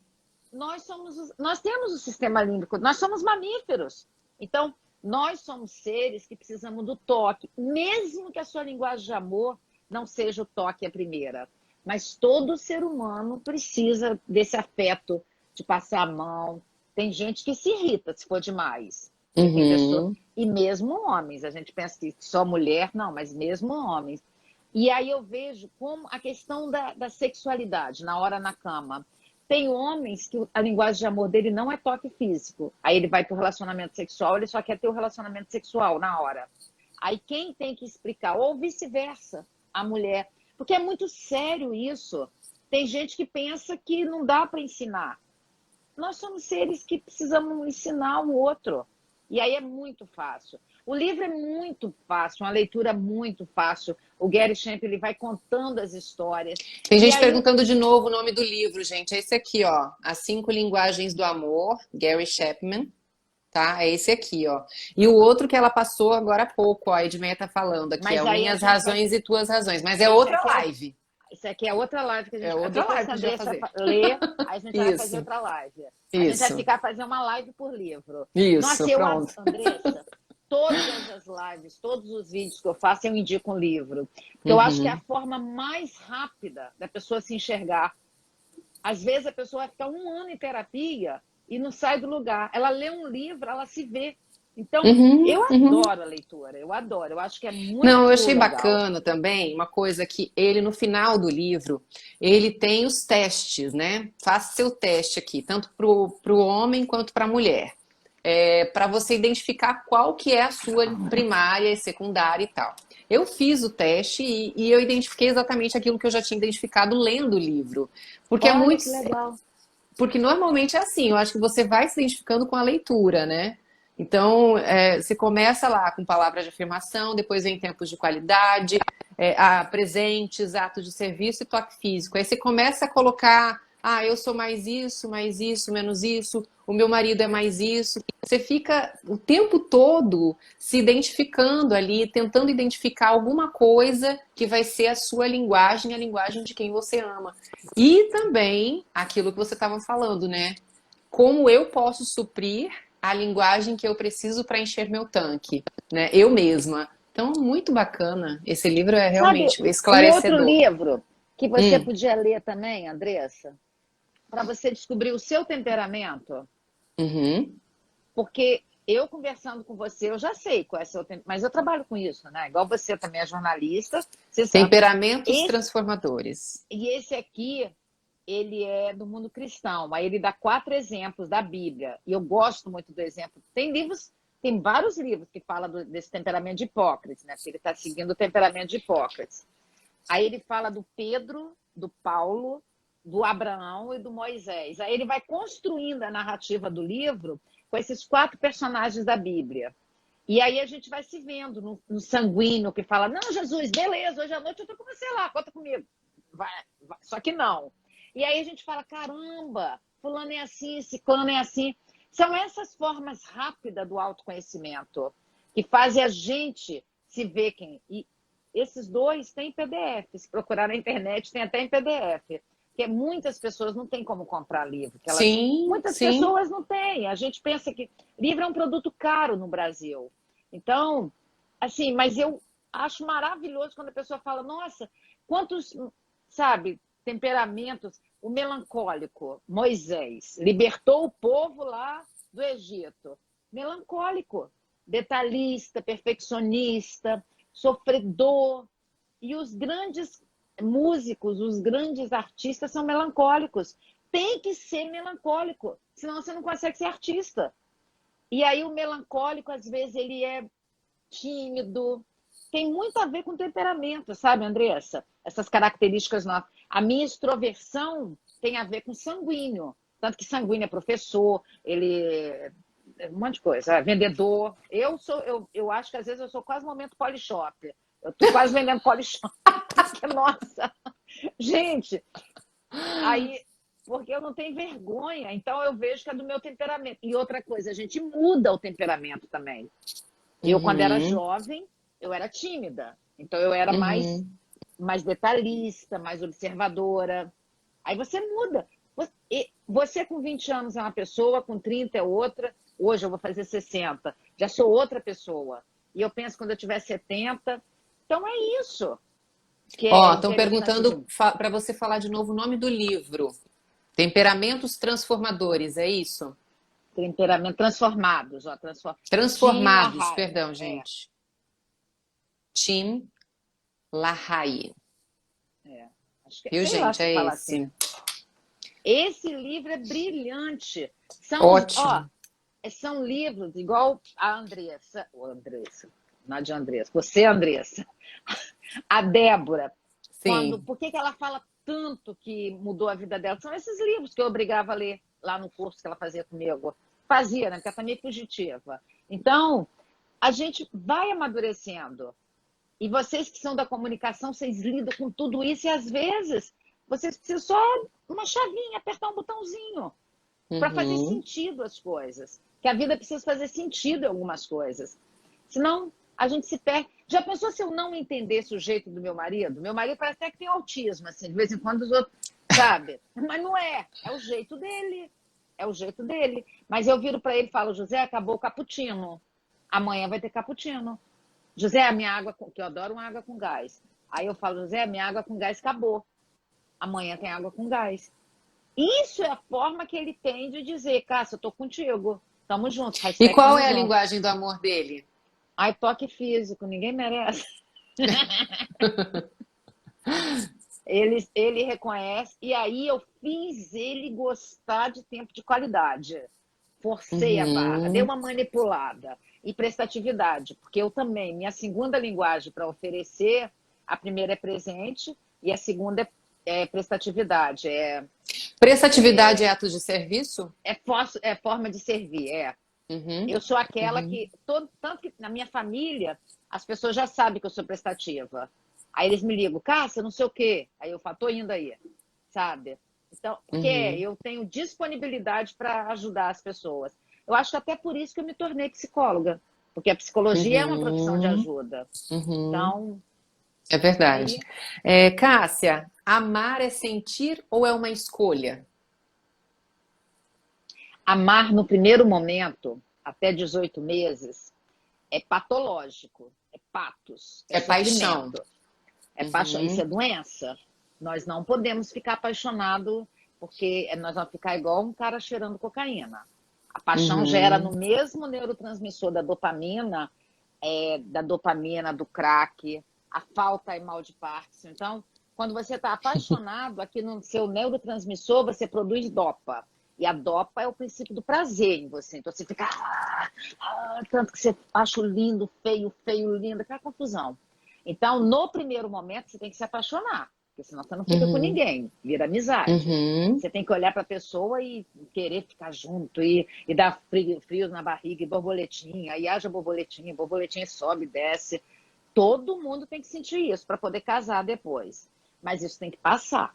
Nós temos o sistema límbico, nós somos mamíferos. Então, nós somos seres que precisamos do toque, mesmo que a sua linguagem de amor não seja o toque a primeira. Mas todo ser humano precisa desse afeto, de passar a mão. Tem gente que se irrita se for demais. Porque tem pessoas. Uhum. E mesmo homens, a gente pensa que só mulher, não, mas mesmo homens. E aí eu vejo como a questão da sexualidade na hora na cama. Tem homens que a linguagem de amor dele não é toque físico. Aí ele vai para o relacionamento sexual, ele só quer ter o relacionamento sexual na hora. Aí quem tem que explicar? Ou vice-versa, a mulher. Porque é muito sério isso. Tem gente que pensa que não dá para ensinar. Nós somos seres que precisamos ensinar o outro. E aí é muito fácil. O livro é muito fácil, uma leitura muito fácil. O Gary Shamp, ele vai contando as histórias. Tem E gente aí perguntando de novo o nome do livro, gente. É esse aqui, ó. As Cinco Linguagens do Amor, Gary Chapman, tá? É esse aqui, ó. E o outro que ela passou agora há pouco, ó, a Edmeia tá falando aqui, é Mas aí a Minhas gente vai. Razões e Tuas Razões. Mas é Esse outra aqui é, live. isso aqui é outra live que a É gente vai. outra Depois live que a que a gente vai Andressa fazer. lê, a gente vai fazer Isso, outra live. A gente vai isso, ficar fazendo uma live por livro. isso, Nossa, pronto. Andressa, todas as lives, todos os vídeos que eu faço, eu indico um livro. Porque eu acho que é a Uhum. forma mais rápida da pessoa se enxergar. Às vezes a pessoa vai ficar um ano em terapia e não sai do lugar. Ela lê um livro, ela se vê. Então, Uhum, eu uhum. adoro a leitura, eu adoro. Eu acho que é Não, eu muito achei legal. bacana também uma coisa que ele, no final do livro, ele tem os testes, né? Faça seu teste aqui, tanto para o homem quanto para a mulher. Para você identificar qual que é a sua primária e secundária e tal. Eu fiz o teste e eu identifiquei exatamente aquilo que eu já tinha identificado lendo o livro. Porque é Olha muito. que legal. Porque normalmente é assim, eu acho que você vai se identificando com a leitura, né? Então, você começa lá com palavras de afirmação, depois vem tempos de qualidade, presentes, atos de serviço e toque físico. Aí você começa a colocar Ah, eu sou mais isso, menos isso, o meu marido é mais isso. Você fica o tempo todo se identificando ali, tentando identificar alguma coisa que vai ser a sua linguagem, a linguagem de quem você ama. E também aquilo que você estava falando, né? Como eu posso suprir a linguagem que eu preciso para encher meu tanque, né? Eu mesma. Então, muito bacana. Esse livro é Sabe, realmente um outro esclarecedor. livro que você Hum, podia ler também, Andressa, para você descobrir o seu temperamento, uhum. porque eu conversando com você, eu já sei qual é o seu temperamento, mas eu trabalho com isso, né? Igual você também é jornalista, você sabe. Temperamentos Esse, transformadores. e esse aqui, ele é do mundo cristão, aí ele dá 4 exemplos da Bíblia, e eu gosto muito do exemplo. Tem livros, tem vários livros que falam desse temperamento de Hipócrates, né? Porque ele está seguindo o temperamento de Hipócrates. Aí ele fala do Pedro, do Paulo, do Abraão e do Moisés. Aí ele vai construindo a narrativa do livro com esses 4 personagens da Bíblia. E aí a gente vai se vendo no sanguíneo que fala: Não, Jesus, beleza, hoje à noite eu tô com você lá, conta comigo. Vai, vai. Só que não. E aí a gente fala: caramba, fulano é assim, ciclano é assim. São essas formas rápidas do autoconhecimento que fazem a gente se ver quem. E esses dois têm PDF. Se procurar na internet, tem até em PDF. Porque muitas pessoas não têm como comprar livro. Que elas, Sim, muitas sim. pessoas não têm. A gente pensa que livro é um produto caro no Brasil. Então, assim, mas eu acho maravilhoso quando a pessoa fala: nossa, quantos, sabe, temperamentos. O melancólico, Moisés, libertou o povo lá do Egito. Melancólico, detalhista, perfeccionista, sofredor. E os grandes músicos, os grandes artistas são melancólicos. Tem que ser melancólico, senão você não consegue ser artista. E aí o melancólico, às vezes, ele é tímido. Tem muito a ver com temperamento, sabe, Andressa? Essas características nossas. A minha extroversão tem a ver com sanguíneo. Tanto que sanguíneo é professor, ele um monte de coisa, é vendedor. Eu acho que às vezes eu sou quase momento Polishop. Eu estou quase vendendo Polishop. Porque, nossa, gente, aí, porque eu não tenho vergonha, então eu vejo que é do meu temperamento. E outra coisa, a gente muda o temperamento também. Eu, quando era Uhum, jovem, eu era tímida. Então, eu era uhum. mais detalhista, mais observadora. Aí você muda. Você com 20 anos é uma pessoa, com 30 é outra. Hoje eu vou fazer 60. Já sou outra pessoa. E eu penso quando eu tiver 70. Então, é isso que é Ó, estão interessante perguntando de para você falar de novo o nome do livro. Temperamentos transformadores, é isso? temperamento transformados. Ó, Tim Transformados, LaHaye. perdão, É, gente. Tim LaHaye. é. Acho que, Viu, sei lá gente? se É fala assim. esse. Esse livro é brilhante. Ó, Ótimo. são livros igual a Andressa, ou Andressa, não é de Andressa, você, Andressa, a Débora. Sim. Por que ela fala tanto que mudou a vida dela? São esses livros que eu obrigava a ler lá no curso que ela fazia comigo. Fazia, né? Porque ela também é fugitiva. Então, a gente vai amadurecendo. E vocês que são da comunicação, vocês lidam com tudo isso e às vezes vocês precisam só uma chavinha, apertar um botãozinho para fazer Uhum. sentido as coisas. Que a vida precisa fazer sentido em algumas coisas. Senão, a gente se perde. Já pensou se eu não entendesse o jeito do meu marido? Meu marido parece até que tem autismo, assim, de vez em quando os outros, sabe? Mas não é. É o jeito dele. É o jeito dele. Mas eu viro para ele e falo: José, acabou o cappuccino. Amanhã vai ter cappuccino. José, a minha água, que eu adoro uma água com gás. Aí eu falo: José, a minha água com gás acabou. Amanhã tem água com gás. Isso é a forma que ele tem de dizer: Cássio, eu tô contigo. Tamo junto. E Hashtag qual tamo é a junto. linguagem do amor dele? Ai, toque físico, ninguém merece. Ele reconhece. E aí eu fiz ele gostar de tempo de qualidade. Forcei a barra, dei Uhum. uma manipulada. E prestatividade, porque eu também, minha segunda linguagem para oferecer, a primeira é presente e a segunda é prestatividade. Prestatividade é ato de serviço? É forma de servir, é. Uhum. Eu sou aquela Uhum. que, tanto que na minha família, as pessoas já sabem que eu sou prestativa. Aí eles me ligam: Cássia, não sei o quê. Aí eu falo: tô indo aí, sabe? Então, porque Uhum. eu tenho disponibilidade para ajudar as pessoas. Eu acho que até por isso que eu me tornei psicóloga, porque a psicologia é uma profissão de Uhum. ajuda. Uhum. Então, É verdade. aí, Cássia, amar é sentir ou é uma escolha? amar no primeiro momento, até 18 meses, é patológico, é patos, é É paixão. sofrimento, é paixão. Isso Uhum. é doença. Nós não podemos ficar apaixonado, porque nós vamos ficar igual um cara cheirando cocaína. A paixão gera Uhum. no mesmo neurotransmissor da dopamina, do crack, a falta e mal de Parkinson. Então, quando você está apaixonado, aqui no seu neurotransmissor, você produz dopa. E a dopa é o princípio do prazer em você. Então, você fica. Tanto que você acha lindo, feio, feio, lindo, aquela confusão. Então, no primeiro momento, você tem que se apaixonar, porque senão você não fica com Uhum. ninguém, vira amizade. Uhum. Você tem que olhar para a pessoa e querer ficar junto, e dar frio na barriga, e borboletinha, aí haja borboletinha, borboletinha sobe, desce. Todo mundo tem que sentir isso para poder casar depois. Mas isso tem que passar.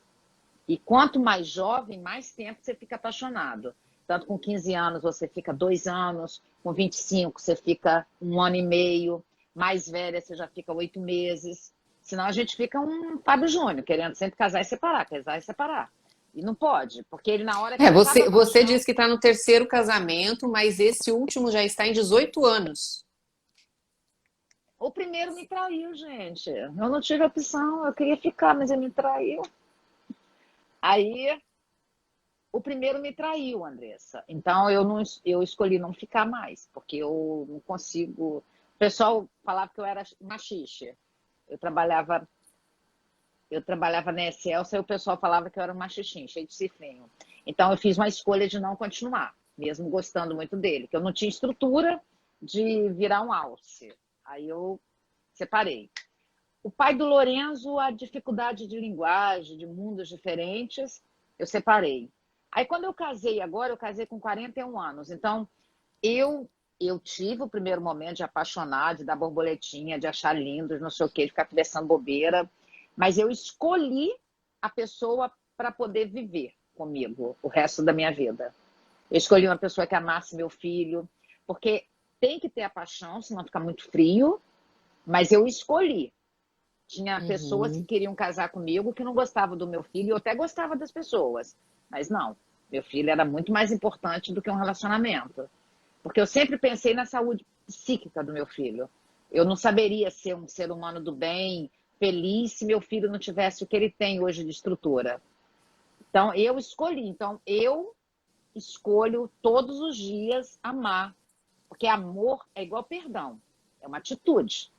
E quanto mais jovem, mais tempo você fica apaixonado. Tanto com 15 anos você fica 2 anos, com 25 você fica 1 ano e meio, mais velha você já fica 8 meses. Senão a gente fica um Fábio Júnior, querendo sempre casar e separar, casar e separar. E não pode, porque ele na hora que acaba a Você paixão. diz que está no terceiro casamento, mas esse último já está em 18 anos. O primeiro me traiu, gente. Eu não tive opção, eu queria ficar, mas ele me traiu. Aí o primeiro me traiu, Andressa. Então eu escolhi não ficar mais, porque eu não consigo. O pessoal falava que eu era machixe. Eu trabalhava, eu trabalhava na Excelsa e o pessoal falava que eu era um machixinho, cheio de cifrinho. Então eu fiz uma escolha de não continuar, mesmo gostando muito dele, que eu não tinha estrutura de virar um alce. Aí eu separei. O pai do Lorenzo, a dificuldade de linguagem, de mundos diferentes, eu separei. Aí, quando eu casei agora, eu casei com 41 anos. Então, eu eu tive o primeiro momento de apaixonar, de dar borboletinha, de achar lindo, de não sei o quê, de ficar conversando bobeira. Mas eu escolhi a pessoa para poder viver comigo o resto da minha vida. Eu escolhi uma pessoa que amasse meu filho, porque tem que ter a paixão, senão fica muito frio. Mas eu escolhi. Tinha pessoas que Uhum. queriam casar comigo que não gostavam do meu filho, eu até gostava das pessoas. Mas não, meu filho era muito mais importante do que um relacionamento. Porque eu sempre pensei na saúde psíquica do meu filho. Eu não saberia ser um ser humano do bem, feliz, se meu filho não tivesse o que ele tem hoje de estrutura. Então, eu escolhi. Então, eu escolho todos os dias amar. Porque amor é igual perdão. É uma atitude.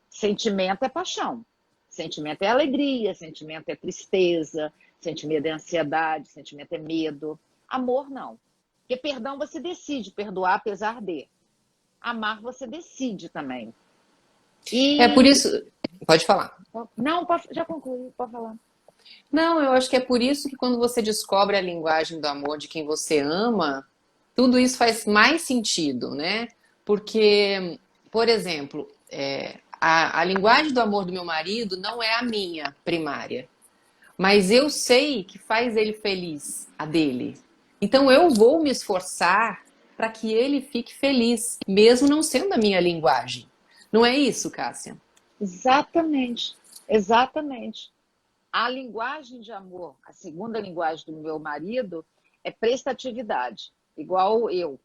Sentimento é paixão. Sentimento é alegria, sentimento é tristeza, sentimento é ansiedade, sentimento é medo. Amor não. Porque perdão você decide perdoar apesar de. Amar você decide também. É por E isso. Pode falar. não, já concluí, pode falar. Não, eu acho que é por isso que quando você descobre a linguagem do amor de quem você ama, tudo isso faz mais sentido, né? Porque, por exemplo, a linguagem do amor do meu marido não é a minha primária, mas eu sei que faz ele feliz, a dele. Então eu vou me esforçar para que ele fique feliz, mesmo não sendo a minha linguagem. Não é isso, Cássia? Exatamente, exatamente. A linguagem de amor, a segunda linguagem do meu marido, é prestatividade, igual eu.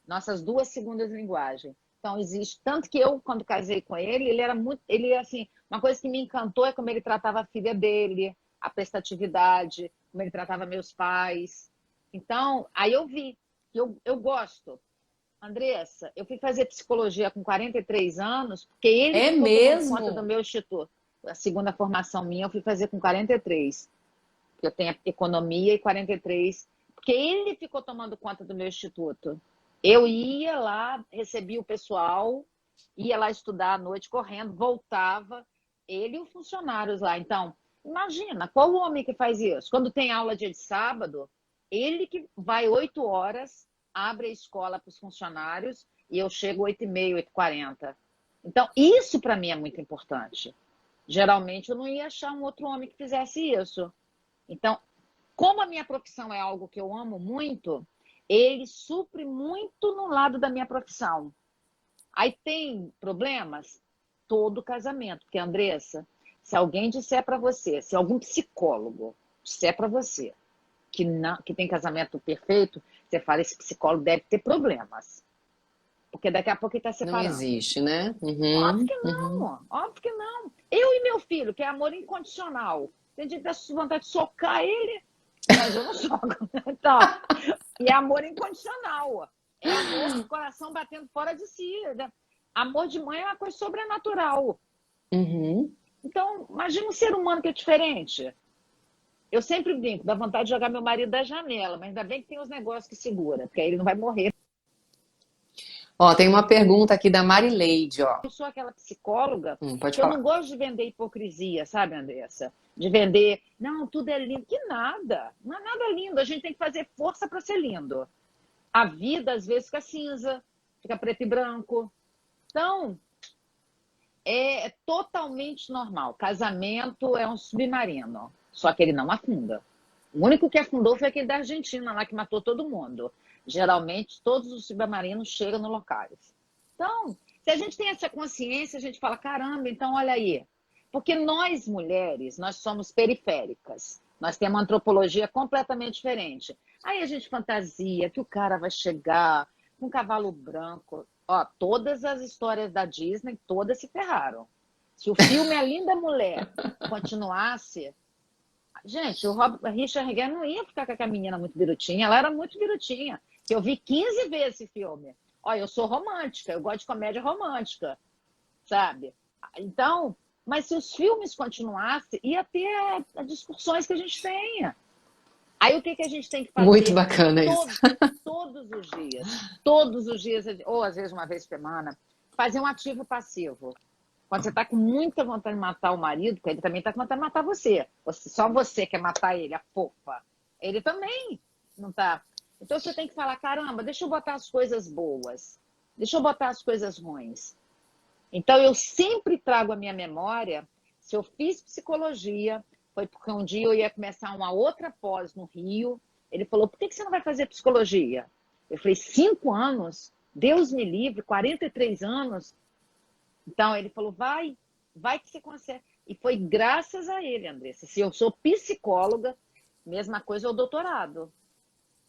Nossas duas segundas linguagens. Então, existe. Tanto que eu, quando casei com ele, ele era muito. Ele, assim, uma coisa que me encantou é como ele tratava a filha dele, a prestatividade, como ele tratava meus pais. Então, aí eu vi que eu gosto. Andressa, eu fui fazer psicologia com 43 anos, porque ele É ficou tomando conta do mesmo? meu instituto. A segunda formação minha eu fui fazer com 43, porque eu tenho economia e 43, porque ele ficou tomando conta do meu instituto. Eu ia lá, recebia o pessoal, ia lá estudar à noite correndo, voltava, ele e os funcionários lá. Então, imagina, qual o homem que faz isso? Quando tem aula dia de sábado, ele que vai 8 horas, abre a escola para os funcionários e eu chego 8h30, 8h40. Então, isso para mim é muito importante. Geralmente eu não ia achar um outro homem que fizesse isso. Então, como a minha profissão é algo que eu amo muito, ele supre muito no lado da minha profissão. Aí tem problemas? Todo casamento. Porque, Andressa, se alguém disser para você, se algum psicólogo disser para você que, não, que tem casamento perfeito, você fala, esse psicólogo deve ter problemas. Porque daqui a pouco ele está Não separando. existe, né? Óbvio Uhum, que uhum. não, óbvio que não. Eu e meu filho, que é amor incondicional. Tem dia que dá vontade de socar ele, mas eu não soco. Então, e é amor incondicional. É amor, coração batendo fora de si. Né? Amor de mãe é uma coisa sobrenatural. Uhum. Então, imagina um ser humano que é diferente. Eu sempre brinco, dá vontade de jogar meu marido da janela, mas ainda bem que tem os negócios que segura, porque aí ele não vai morrer. Ó, tem uma pergunta aqui da Marileide, ó. Eu sou aquela psicóloga Pode que eu não falar. gosto de vender hipocrisia, sabe, Andressa? De vender, não, tudo é lindo. Que nada, não é nada lindo. A gente tem que fazer força para ser lindo. A vida, às vezes, fica cinza, fica preto e branco. Então, é totalmente normal. Casamento é um submarino, só que ele não afunda. O único que afundou foi aquele da Argentina, lá que matou todo mundo. Geralmente, todos os submarinos chegam no locais. Então, se a gente tem essa consciência, a gente fala, caramba, então olha aí. Porque nós, mulheres, nós somos periféricas. Nós temos uma antropologia completamente diferente. Aí a gente fantasia que o cara vai chegar com um cavalo branco. Ó, todas as histórias da Disney, todas se ferraram. Se o filme A Linda Mulher continuasse, gente, o Richard Gere não ia ficar com aquela menina muito birutinha, ela era muito birutinha. Eu vi 15 vezes esse filme. Olha, eu sou romântica, eu gosto de comédia romântica, sabe? Então, mas se os filmes continuassem, ia ter as discussões que a gente tem. Aí o que, que a gente tem que Muito fazer? bacana isso. Todos os dias, ou às vezes uma vez por semana, fazer um ativo passivo. Quando você está com muita vontade de matar o marido, ele também está com vontade de matar você. Só você quer matar ele, a fofa. Ele também não está. Então você tem que falar, caramba, deixa eu botar as coisas boas. Deixa eu botar as coisas ruins. Então eu sempre trago a minha memória, se eu fiz psicologia, foi porque um dia eu ia começar uma outra pós no Rio. Ele falou, por que você não vai fazer psicologia? Eu falei, 5 anos? Deus me livre, 43 anos? Então, ele falou, vai que você consegue. E foi graças a ele, Andressa. Se eu sou psicóloga, mesma coisa é o doutorado.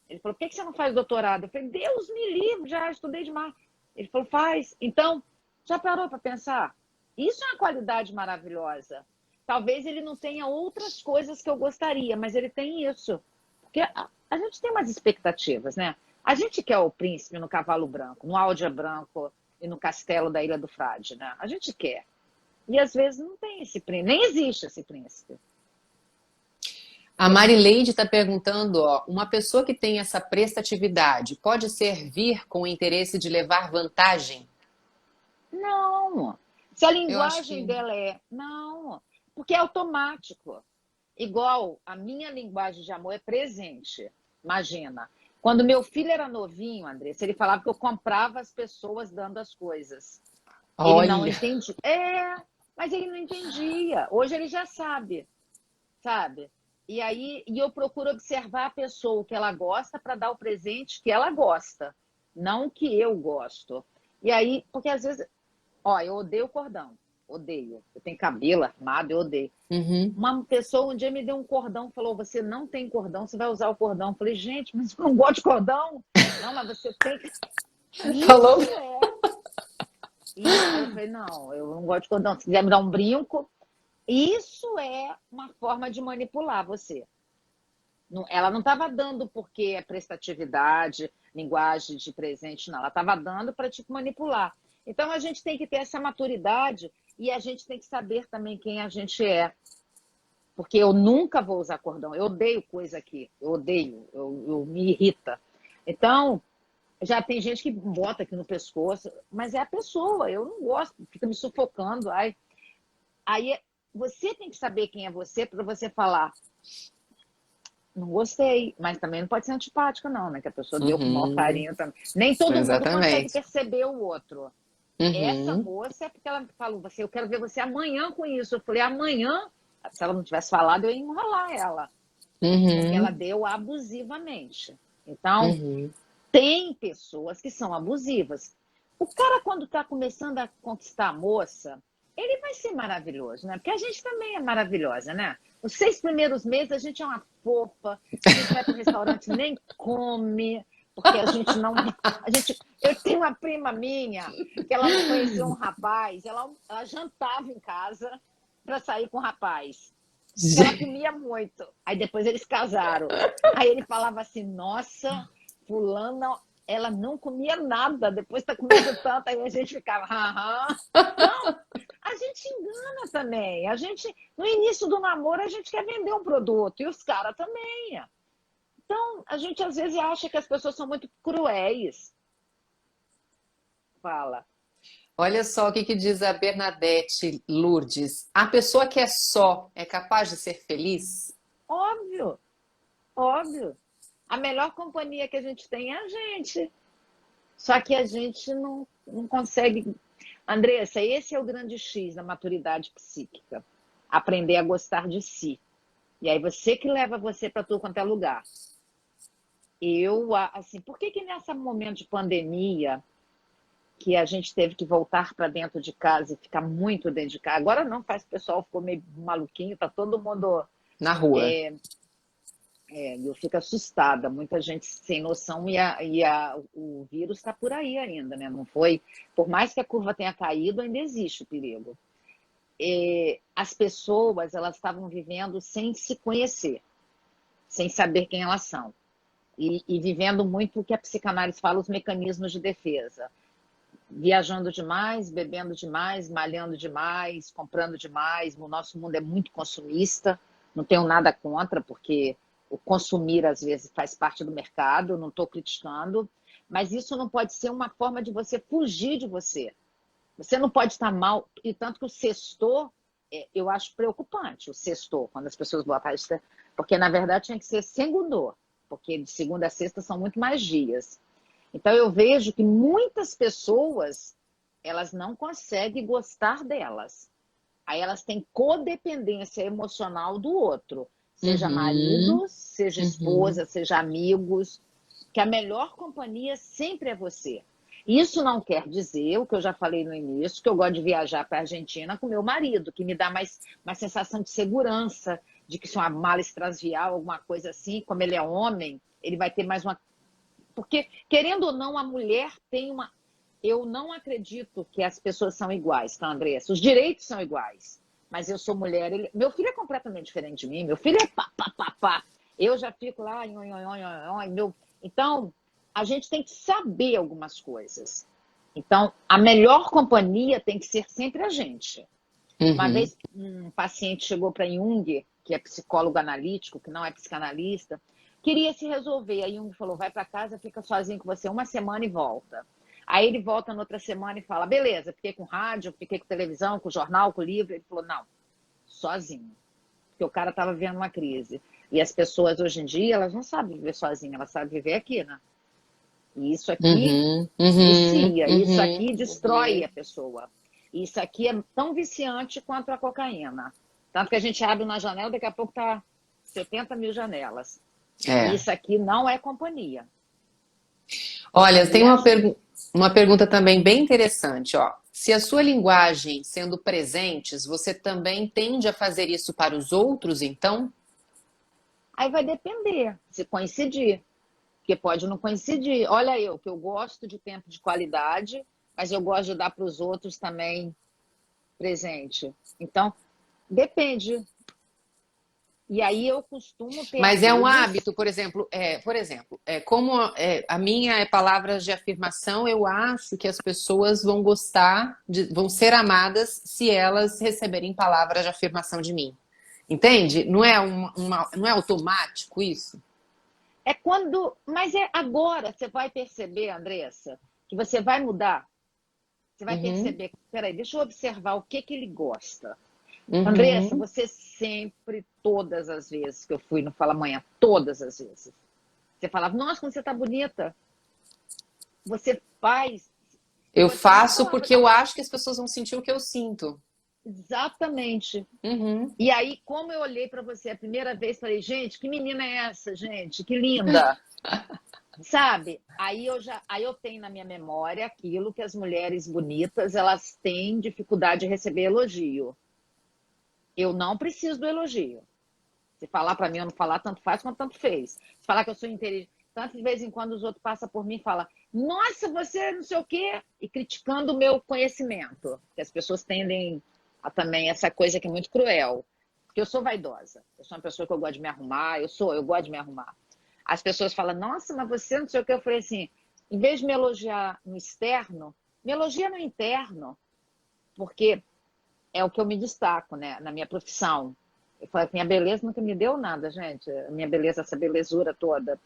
Ele falou, por que você não faz doutorado? Eu falei, Deus me livre, já estudei demais. Ele falou, faz. Então, já parou para pensar? Isso é uma qualidade maravilhosa. Talvez ele não tenha outras coisas que eu gostaria, mas ele tem isso. Porque a gente tem umas expectativas, né? A gente quer o príncipe no cavalo branco, no áudia branco, e no castelo da Ilha do Frade, né? A gente quer. E às vezes não tem esse príncipe, nem existe esse príncipe. A Marileide está perguntando, ó, uma pessoa que tem essa prestatividade pode servir com o interesse de levar vantagem? Não. Se a Eu acho linguagem que dela é... Não. Porque é automático. Igual a minha linguagem de amor é presente. Imagina. Quando meu filho era novinho, Andressa, ele falava que eu comprava as pessoas dando as coisas. Ele não olha, entendia. Mas ele não entendia. Hoje ele já sabe, sabe? E aí eu procuro observar a pessoa, o que ela gosta, para dar o presente que ela gosta, não o que eu gosto. E aí, porque às vezes, ó, eu odeio cordão, odeio. Eu tenho cabelo armado, eu odeio. uhum. Uma pessoa um dia me deu um cordão, falou: você não tem cordão, você vai usar o cordão. Eu falei, gente, mas eu não gosto de cordão. Não, mas você tem que. Falou. Isso é. Aí eu falei, não, eu não gosto de cordão. Se quiser me dar um brinco, isso é uma forma de manipular você. Ela não estava dando porque é prestatividade, linguagem de presente, não. Ela estava dando para te manipular. Então a gente tem que ter essa maturidade e a gente tem que saber também quem a gente é. Porque eu nunca vou usar cordão. Eu odeio coisa aqui. Eu odeio. Eu me irrita. Então, já tem gente que bota aqui no pescoço, mas é a pessoa. Eu não gosto. Fica me sufocando. Aí você tem que saber quem é você para você falar. Não gostei, mas também não pode ser antipática, não, né? Que a pessoa deu com o maior Uhum. carinho também. Nem todo mundo consegue Exatamente. perceber o outro. Essa Uhum. moça é porque ela falou, eu quero ver você amanhã com isso. Eu falei, amanhã? Se ela não tivesse falado, eu ia enrolar ela. porque ela Uhum. deu abusivamente. Então, Uhum. tem pessoas que são abusivas. O cara, quando está começando a conquistar a moça, ele vai ser maravilhoso, né? Porque a gente também é maravilhosa, né? Os 6 primeiros meses a gente é uma fofa, a gente vai para o restaurante, nem come, porque a gente não. Eu tenho uma prima minha que ela conheceu um rapaz, ela jantava em casa para sair com o rapaz, porque ela Gente, comia muito. Aí depois eles casaram. Aí ele falava assim: Nossa, fulana, ela não comia nada, depois está comendo tanto, aí a gente ficava, aham. Então, a gente engana também. No início do namoro, a gente quer vender um produto, e os caras também. Então, a gente às vezes acha que as pessoas são muito cruéis. Fala. olha só o que que diz a Bernadette Lourdes. A pessoa que é só é capaz de ser feliz? Óbvio, óbvio. A melhor companhia que a gente tem é a gente. Só que a gente não consegue. Andressa, esse é o grande X da maturidade psíquica. Aprender a gostar de si. E aí você que leva você para tudo quanto é lugar. Assim, por que que nesse momento de pandemia, que a gente teve que voltar para dentro de casa e ficar muito dentro de casa, agora não, faz o pessoal ficou meio maluquinho, tá todo mundo. Na rua. Eu fico assustada, muita gente sem noção o vírus está por aí ainda, né? Não foi. Por mais que a curva tenha caído, ainda existe o perigo. As pessoas elas estavam vivendo sem se conhecer, sem saber quem elas são. E vivendo muito o que a psicanálise fala, os mecanismos de defesa. Viajando demais, bebendo demais, malhando demais, comprando demais. O nosso mundo é muito consumista, não tenho nada contra, porque o consumir às vezes faz parte do mercado, não estou criticando, mas isso não pode ser uma forma de você fugir de você. Você não pode estar mal, e tanto que o sextor, eu acho preocupante o sextor, quando as pessoas botam, porque na verdade tinha que ser segundor, porque de segunda a sexta são muito mais dias. Então eu vejo que muitas pessoas, elas não conseguem gostar delas. Aí elas têm codependência emocional do outro, seja Uhum. marido, seja Uhum. esposa, seja amigos, que a melhor companhia sempre é você. Isso não quer dizer, o que eu já falei no início, que eu gosto de viajar para a Argentina com meu marido, que me dá mais uma sensação de segurança, de que se uma mala extraviar, alguma coisa assim, como ele é homem, ele vai ter mais uma. Porque, querendo ou não, a mulher tem uma. Eu não acredito que as pessoas são iguais, tá, Andressa? Os direitos são iguais. Mas eu sou mulher. Meu filho é completamente diferente de mim. Meu filho é pá, pá, pá, pá. Eu já fico lá. Então, a gente tem que saber algumas coisas. Então, a melhor companhia tem que ser sempre a gente. Uma Uhum. vez um paciente chegou para Jung, que é psicólogo analítico, que não é psicanalista, queria se resolver. Aí Jung falou: vai para casa, fica sozinho com você uma semana e volta. Aí ele volta na outra semana e fala: beleza, fiquei com rádio, fiquei com televisão, com jornal, com livro. Ele falou: não, sozinho. Porque o cara estava vivendo uma crise. E as pessoas hoje em dia, elas não sabem viver sozinhas, elas sabem viver aqui, né? E isso aqui Uhum. Uhum. vicia, isso Uhum. aqui destrói Uhum. a pessoa. Isso aqui é tão viciante quanto a cocaína. Tanto que a gente abre uma janela, daqui a pouco tá 70 mil janelas. E É. isso aqui não é companhia. Olha, tem Companhia é a gente. uma pergunta também bem interessante, ó. Se a sua linguagem sendo presentes, você também tende a fazer isso para os outros, então? Aí vai depender, se coincidir. Porque pode não coincidir. Olha eu, que eu gosto de tempo de qualidade, mas eu gosto de dar para os outros também presente. Então, depende. E aí eu costumo ter Mas é um amigos. hábito, como a minha é palavras de afirmação, eu acho que as pessoas vão gostar, vão ser amadas se elas receberem palavras de afirmação de mim. Entende? Não é automático isso? É quando. Mas é agora você vai perceber, Andressa, que você vai mudar. Você vai Uhum, perceber. Peraí, deixa eu observar o que ele gosta. Andressa, uhum. você sempre, todas as vezes que eu fui no Fala Amanhã, todas as vezes, você falava, nossa, como você tá bonita. Você faz. E Eu você não faço falava. porque eu acho que as pessoas vão sentir o que eu sinto. Exatamente. Uhum. E aí, como eu olhei para você a primeira vez, falei, gente, que menina é essa, gente? Que linda. Sabe? Aí eu tenho na minha memória aquilo que as mulheres bonitas, elas têm dificuldade de receber elogio. Eu não preciso do elogio. Se falar para mim ou não falar, tanto faz quanto tanto fez. Se falar que eu sou inteligente, tanto de vez em quando os outros passam por mim e falam, nossa, você não sei o quê, e criticando o meu conhecimento. Que as pessoas tendem a também essa coisa que é muito cruel. Porque eu sou vaidosa. Eu sou uma pessoa que eu gosto de me arrumar, eu gosto de me arrumar. As pessoas falam, nossa, mas você não sei o quê. Eu falei assim, em vez de me elogiar no externo, me elogia no interno, porque é o que eu me destaco, né, na minha profissão. Eu falo que minha beleza nunca me deu nada, gente. A minha beleza, essa belezura toda.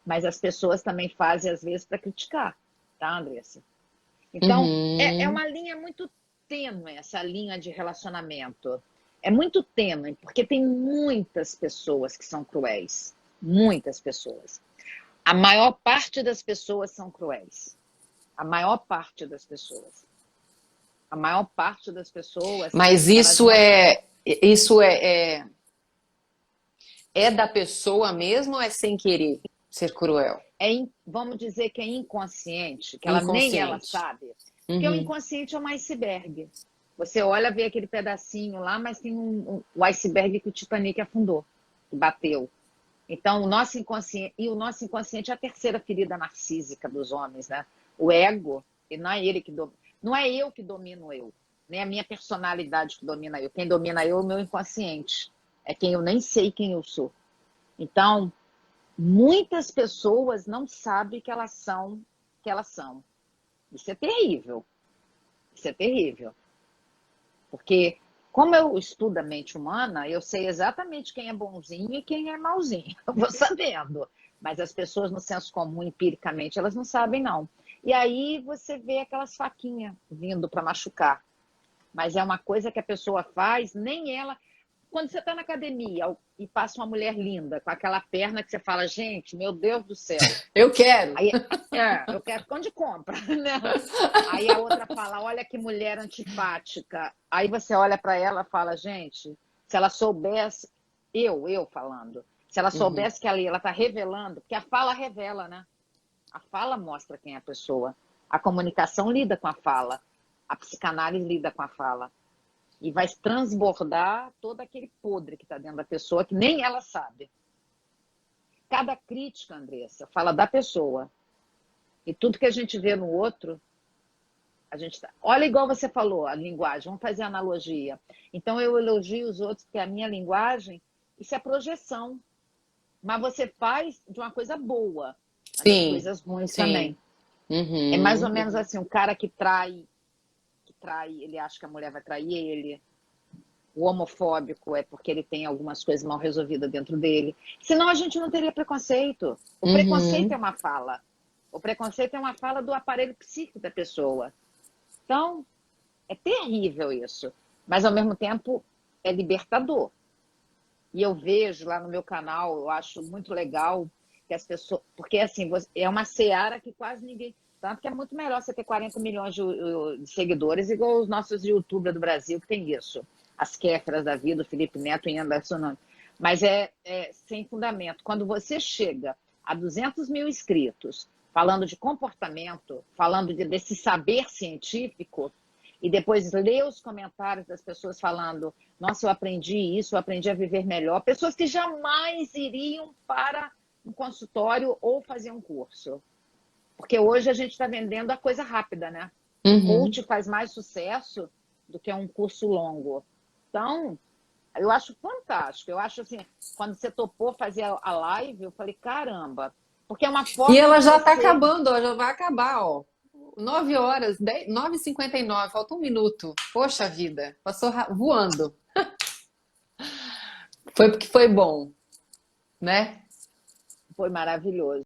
Mas as pessoas também fazem, às vezes, para criticar, tá, Andressa? Então, é Uhum. uma linha muito tênue, essa linha de relacionamento. É muito tênue, porque tem muitas pessoas que são cruéis. Muitas pessoas. A maior parte das pessoas são cruéis. A maior parte das pessoas. A maior parte das pessoas, Mas elas não. é da pessoa mesmo ou é sem querer ser cruel? Vamos dizer que é inconsciente, que ela nem ela Inconsciente. sabe. Porque o Uhum. inconsciente é um iceberg. Você olha, vê aquele pedacinho lá, mas tem o iceberg que o Titanic afundou, que bateu. Então, o nosso inconsciente é a terceira ferida narcísica dos homens, né? O ego, e não é ele que não é eu que domino o eu, nem a minha personalidade que domina eu. Quem domina eu é o meu inconsciente. É quem eu nem sei quem eu sou. Então, muitas pessoas não sabem que elas são. Isso é terrível. Isso é terrível. Porque, como eu estudo a mente humana, eu sei exatamente quem é bonzinho e quem é mauzinho. Eu vou sabendo. Mas as pessoas, no senso comum, empiricamente, elas não sabem, não. E aí você vê aquelas faquinhas vindo para machucar. Mas é uma coisa que a pessoa faz, nem ela. Quando você está na academia e passa uma mulher linda, com aquela perna que você fala, gente, meu Deus do céu. Eu quero. Aí, eu quero onde compra, né? Aí a outra fala, olha que mulher antipática. Aí você olha para ela e fala, gente, se ela soubesse, eu falando, se ela Uhum. soubesse que ali ela está revelando, porque a fala revela, né? A fala mostra quem é a pessoa. A comunicação lida com a fala. A psicanálise lida com a fala. E vai transbordar todo aquele podre que está dentro da pessoa, que nem ela sabe. Cada crítica, Andressa, fala da pessoa. E tudo que a gente vê no outro, a gente tá. Olha, igual você falou, a linguagem, vamos fazer analogia. Então eu elogio os outros porque a minha linguagem, isso é projeção. Mas você faz de uma coisa boa, mas as Sim, coisas ruins sim. também. É mais ou Uhum. menos assim, um cara que trai, ele acha que a mulher vai trair ele. O homofóbico é porque ele tem algumas coisas mal resolvidas dentro dele. Senão a gente não teria preconceito. O preconceito é Uhum. uma fala. O preconceito é uma fala do aparelho psíquico da pessoa. Então, é terrível isso. Mas, ao mesmo tempo, é libertador. E eu vejo lá no meu canal, eu acho muito legal que as pessoas. Porque, assim, é uma seara que quase ninguém. Tanto que é muito melhor você ter 40 milhões de seguidores, igual os nossos youtubers do Brasil, que tem isso. As Kéfiras da vida, o Felipe Neto e Anderson Nunes. Mas é sem fundamento. Quando você chega a 200 mil inscritos, falando de comportamento, falando desse saber científico, e depois ler os comentários das pessoas falando, nossa, eu aprendi isso, eu aprendi a viver melhor. Pessoas que jamais iriam para um consultório ou fazer um curso. Porque hoje a gente está vendendo a coisa rápida, né? O Uhum. coach faz mais sucesso do que um curso longo. Então, eu acho fantástico. Eu acho assim, quando você topou fazer a live, eu falei, caramba, porque é uma E forma ela de já está você. acabando, ó, já vai acabar, ó. 9 horas, 9h59, falta um minuto. Poxa vida, passou voando. Foi porque foi bom, né? Foi maravilhoso.